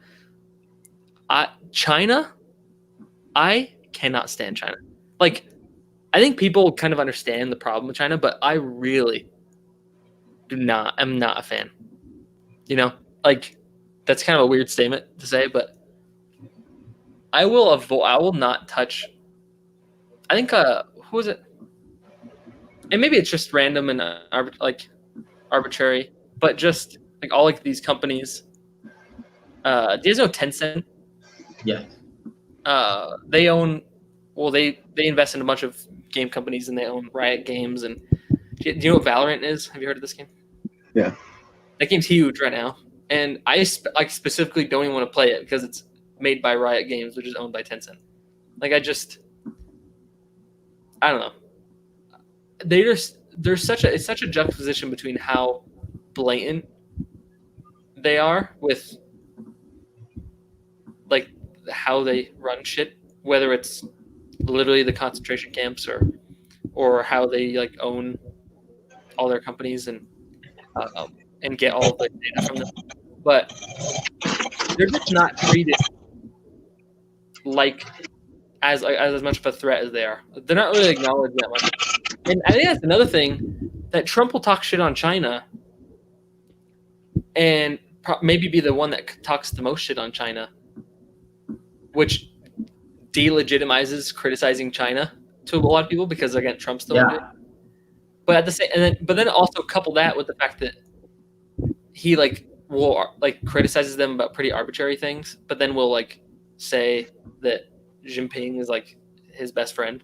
China, I cannot stand China. Like, I think people kind of understand the problem with China, but I really am not a fan. Like, that's kind of a weird statement to say, but I will not touch. I think who was it? and maybe it's just random and arbitrary, but just like all like these companies. Do you guys know Tencent? Yeah. They own, well, they invest in a bunch of game companies, and they own Riot Games. And do you know what Valorant is? Have you heard of this game? Yeah. That game's huge right now, and I specifically don't even want to play it because it's made by Riot Games, which is owned by Tencent. Like I don't know. There's it's such a juxtaposition between how blatant they are with like how they run shit, whether it's literally the concentration camps or how they like own all their companies and get all of the data from them. But they're just not treated like as much of a threat as they are. They're not really acknowledged that much. And I think that's another thing, that Trump will talk shit on China and maybe be the one that talks the most shit on China, which delegitimizes criticizing China to a lot of people because again, Trump's the one doing it. But at the same, but then also couple that with the fact that he criticizes them about pretty arbitrary things, but then will like say that Jinping is like his best friend.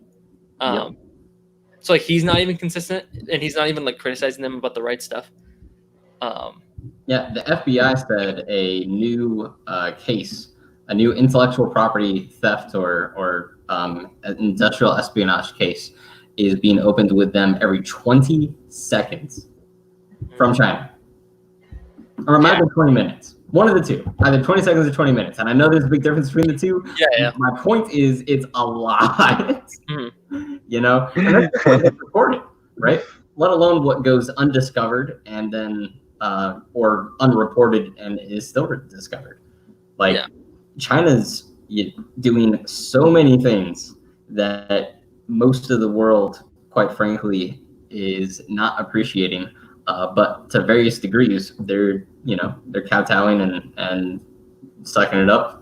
So like he's not even consistent, and he's not even like criticizing them about the right stuff. Yeah, the FBI said a new case, a new intellectual property theft or an industrial espionage case is being opened with them every 20 seconds from China. Or it might be 20 minutes. One of the two, either 20 seconds or 20 minutes. And I know there's a big difference between the two. Yeah. My point is, it's a lot. You know, and that's what gets recorded, right? Let alone what goes undiscovered and then or unreported and is still discovered. Like China's doing so many things that most of the world, quite frankly, is not appreciating. But to various degrees, they're kowtowing and sucking it up.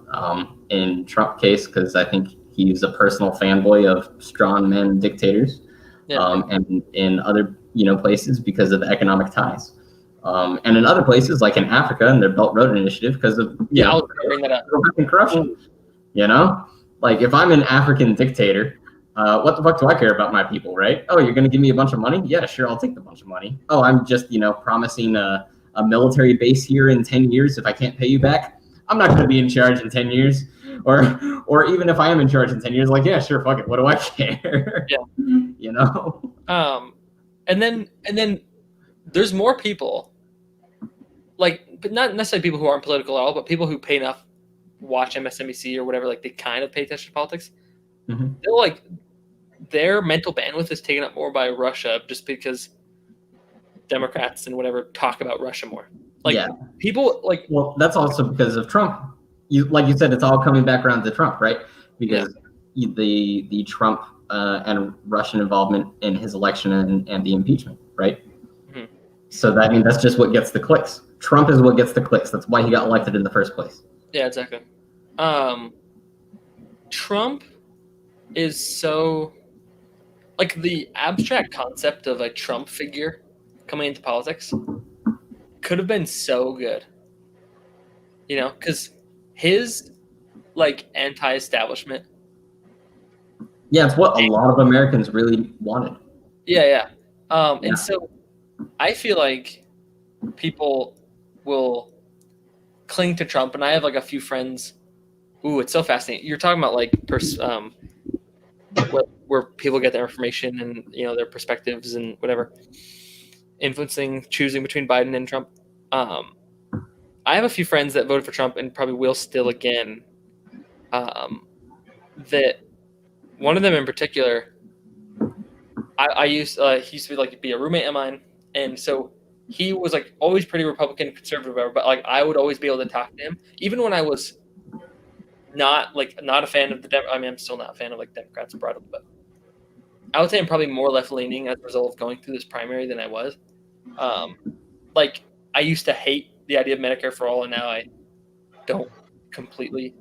In Trump case, because I think he's a personal fanboy of strongmen dictators, and in other places because of economic ties, and in other places like in Africa and their Belt Road Initiative because of I was bring that up. Corruption. Like if I'm an African dictator. What the fuck do I care about my people, right? Oh, you're going to give me a bunch of money? Yeah, sure, I'll take the bunch of money. Oh, I'm just, promising a military base here in 10 years. If I can't pay you back, I'm not going to be in charge in 10 years. Or even if I am in charge in 10 years, like, yeah, sure, fuck it. What do I care? Yeah. And then there's more people, like, but not necessarily people who aren't political at all, but people who pay enough, watch MSNBC or whatever, like they kind of pay attention to politics. Mm-hmm. They're like, their mental bandwidth is taken up more by Russia just because Democrats and whatever talk about Russia more. Like people like. Well, that's also because of Trump. Like you said, it's all coming back around to Trump, right? Because the Trump and Russian involvement in his election and the impeachment, right? Mm-hmm. So that's just what gets the clicks. Trump is what gets the clicks. That's why he got elected in the first place. Yeah, exactly. Trump is so, like, the abstract concept of a Trump figure coming into politics could have been so good, because his like anti-establishment. Yeah, it's what a lot of Americans really wanted. Yeah. And so I feel like people will cling to Trump, and I have like a few friends. Ooh, it's so fascinating. You're talking about like where people get their information and their perspectives and whatever, influencing choosing between Biden and Trump. I have a few friends that voted for Trump and probably will still again. That one of them in particular, he used to be a roommate of mine, and so he was like always pretty Republican, conservative, whatever, but like I would always be able to talk to him, even when I was not a fan of the I'm still not a fan of like Democrats broadly, but I would say I'm probably more left leaning as a result of going through this primary than I was. Like I used to hate the idea of Medicare for all, and now I don't completely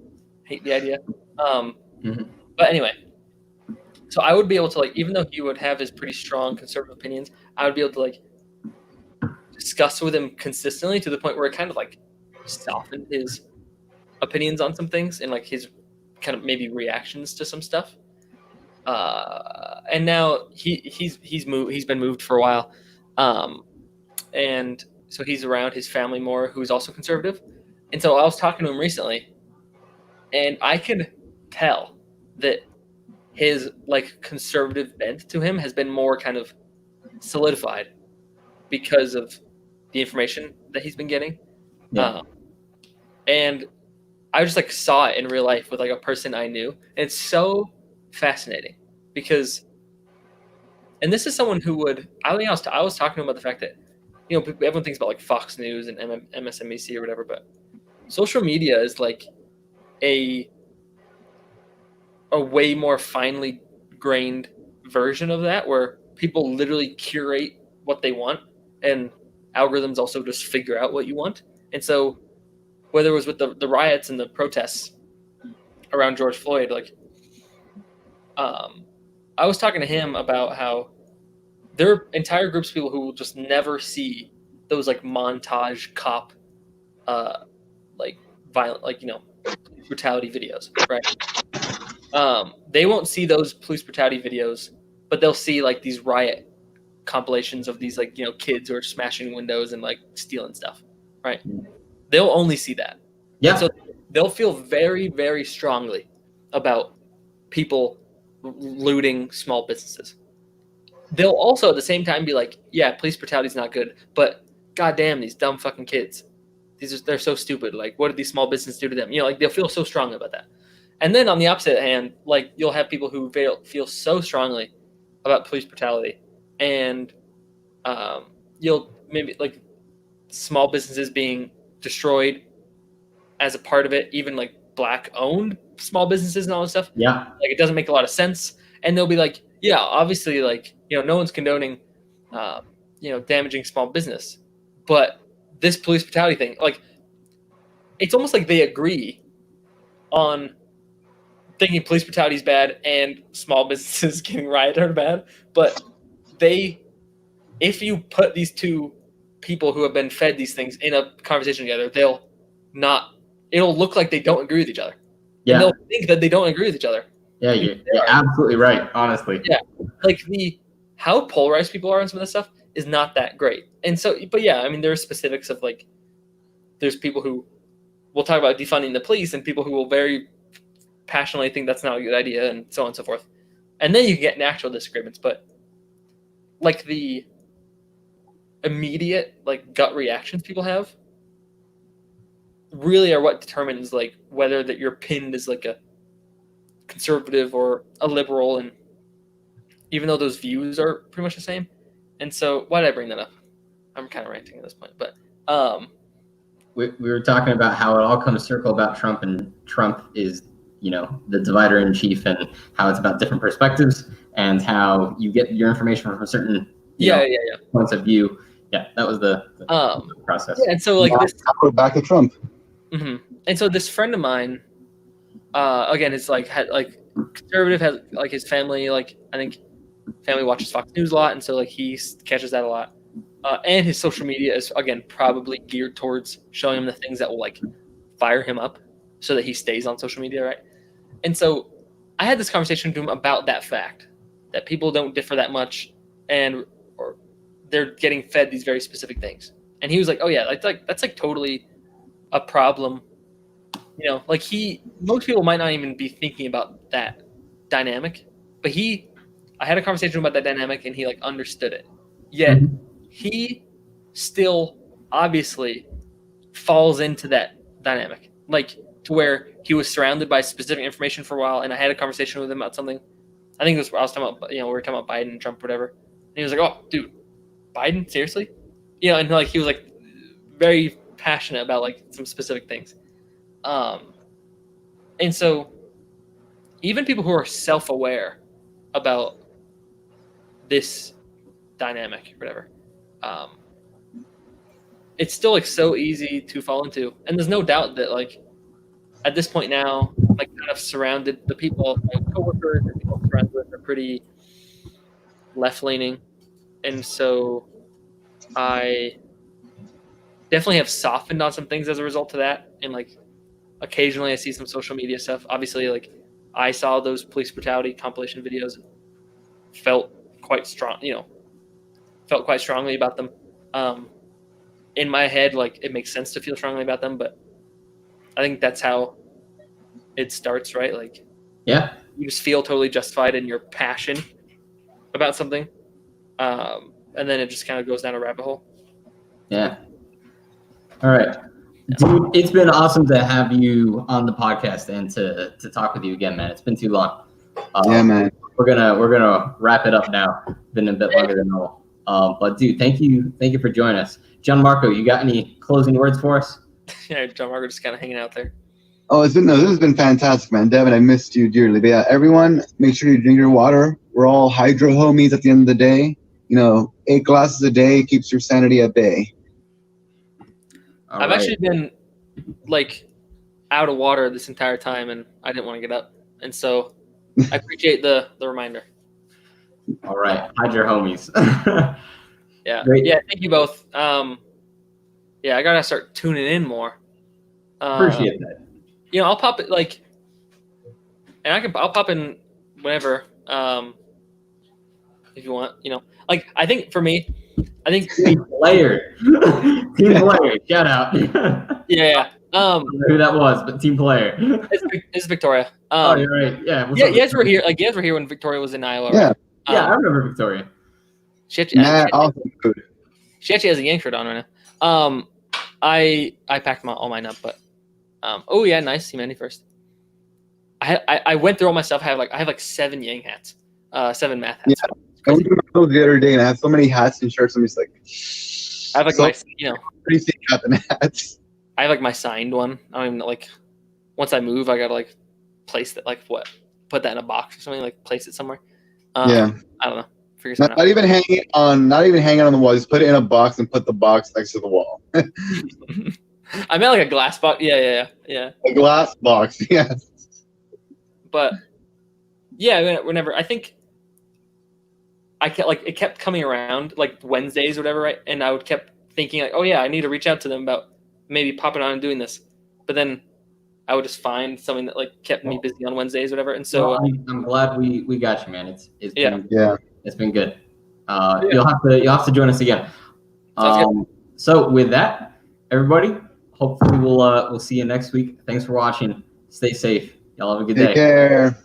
hate the idea. But anyway, So I would be able to like, even though he would have his pretty strong conservative opinions, I would be able to like discuss with him consistently to the point where it kind of like softened his opinions on some things and like his kind of maybe reactions to some stuff. And now he's been moved for a while, and so he's around his family more, who's also conservative. And so I was talking to him recently, and I could tell that his like conservative bent to him has been more kind of solidified because of the information that he's been getting. Yeah. And I just like saw it in real life with like a person I knew, and it's so fascinating because, and this is someone who would, I was talking to him about the fact that, you know, everyone thinks about like Fox News and MSNBC or whatever, but social media is like a way more finely grained version of that, where people literally curate what they want and algorithms also just figure out what you want. And so whether it was with the riots and the protests around George Floyd, like I was talking to him about how there are entire groups of people who will just never see those like montage cop like violent, like, you know, brutality videos, right? They won't see those police brutality videos, but they'll see like these riot compilations of these like, you know, kids who are smashing windows and like stealing stuff, right? They'll only see that. Yeah. And so they'll feel very, very strongly about people looting small businesses. They'll also at the same time be like, yeah, police brutality is not good, but goddamn, these dumb fucking kids, they're so stupid. Like, what did these small businesses do to them? You know, like they'll feel so strong about that. And then on the opposite hand, like you'll have people who feel so strongly about police brutality, and you'll maybe like small businesses being destroyed as a part of it, even like black owned small businesses and all this stuff. Yeah. Like it doesn't make a lot of sense. And they'll be like, yeah, obviously, like, you know, no one's condoning, you know, damaging small business, but this police brutality thing, like, it's almost like they agree on thinking police brutality is bad and small businesses getting rioted are bad. But if you put these two people who have been fed these things in a conversation together, it'll look like they don't agree with each other. Yeah. And they'll think that they don't agree with each other. Yeah, you're absolutely right, honestly. Yeah. Like how polarized people are on some of this stuff is not that great. And so, but yeah, I mean, there are specifics of like, there's people who will talk about defunding the police and people who will very passionately think that's not a good idea and so on and so forth. And then you get actual disagreements, but like the immediate like gut reactions people have really are what determines like whether that you're pinned as like a conservative or a liberal, and even though those views are pretty much the same. And so why did I bring that up? I'm kind of ranting at this point, but we were talking about how it all comes circle about Trump, and Trump is, you know, the divider in chief, and how it's about different perspectives and how you get your information from a certain points of view. Yeah, that was the process. Yeah, and so like this, we're back to Trump. Mm-hmm. And so this friend of mine, again, it's like had like conservative, has like his family, like I think family watches Fox News a lot, and so like he catches that a lot. And his social media is again probably geared towards showing him the things that will like fire him up, so that he stays on social media, right? And so I had this conversation with him about that fact that people don't differ that much, or they're getting fed these very specific things. And he was like, "Oh yeah, that's like totally a problem." You know, like most people might not even be thinking about that dynamic, but I had a conversation about that dynamic and he like understood it. Yet he still obviously falls into that dynamic, like to where he was surrounded by specific information for a while. And I had a conversation with him about something. I think I was talking about, you know, we were talking about Biden and Trump, whatever. And he was like, "Oh, dude, Biden, seriously?" You know, and like he was like very passionate about like some specific things. And so even people who are self-aware about this dynamic or whatever, it's still like so easy to fall into. And there's no doubt that like at this point now, like kind of surrounded the people, like coworkers and people friends with are pretty left-leaning, and so I definitely have softened on some things as a result of that. And like occasionally I see some social media stuff. Obviously, like I saw those police brutality compilation videos, felt quite strong, felt quite strongly about them. In my head, like it makes sense to feel strongly about them, but I think that's how it starts, right? Like, Yeah. you just feel totally justified in your passion about something, and then it just kind of goes down a rabbit hole. Yeah. All right. Dude, it's been awesome to have you on the podcast and to talk with you again, man. It's been too long. Yeah, man. We're gonna wrap it up now. Been a bit longer than normal. But dude, thank you for joining us. Gianmarco, you got any closing words for us? Yeah, John Margaret just kind of hanging out there. Oh, this has been fantastic, man. Devin, I missed you dearly. But yeah, everyone, make sure you drink your water. We're all hydro homies at the end of the day. 8 glasses a day keeps your sanity at bay. I've actually been like out of water this entire time, and I didn't want to get up, and so I appreciate the reminder. All right, hide your homies. Yeah, Great. yeah. Thank you both. Yeah, I gotta start tuning in more. Appreciate that. I'll pop it and I'll pop in whenever, if you want. Like I think for me, Team player. Team player. Shout out. yeah. I don't know who that was, but team player. It's Victoria. Oh, you're right. Yeah. Yeah, you guys were here. Like you guys were here when Victoria was in Iowa. Yeah. Right? Yeah, I remember Victoria. She actually Awesome food. has a Yank shirt on right now. I packed all mine up, but oh yeah, nice. See Mandy first. I went through all my stuff. I have like 7 Yang hats, 7 math hats. Yeah. I went to McDonald's the other day and I had so many hats and shirts. I'm just like, I have like pretty sick hat and hats. I have like my signed one. I don't even like. Once I move, I gotta like place that, like what, put that in a box or something, like place it somewhere. Yeah. I don't know. Figure something Not even hanging on the wall. Just put it in a box and put the box next to the wall. I meant like a glass box. Yeah. A glass box. Yes. But yeah, whenever I think I kept like it kept coming around like Wednesdays or whatever, right? And I would kept thinking like, oh yeah, I need to reach out to them about maybe popping on and doing this. But then I would just find something that like kept me busy on Wednesdays or whatever. And so I'm glad we got you, man. It's been good. Yeah. You'll have to join us again. So with that, everybody, hopefully we'll see you next week. Thanks for watching. Stay safe. Y'all have a good day. Take care.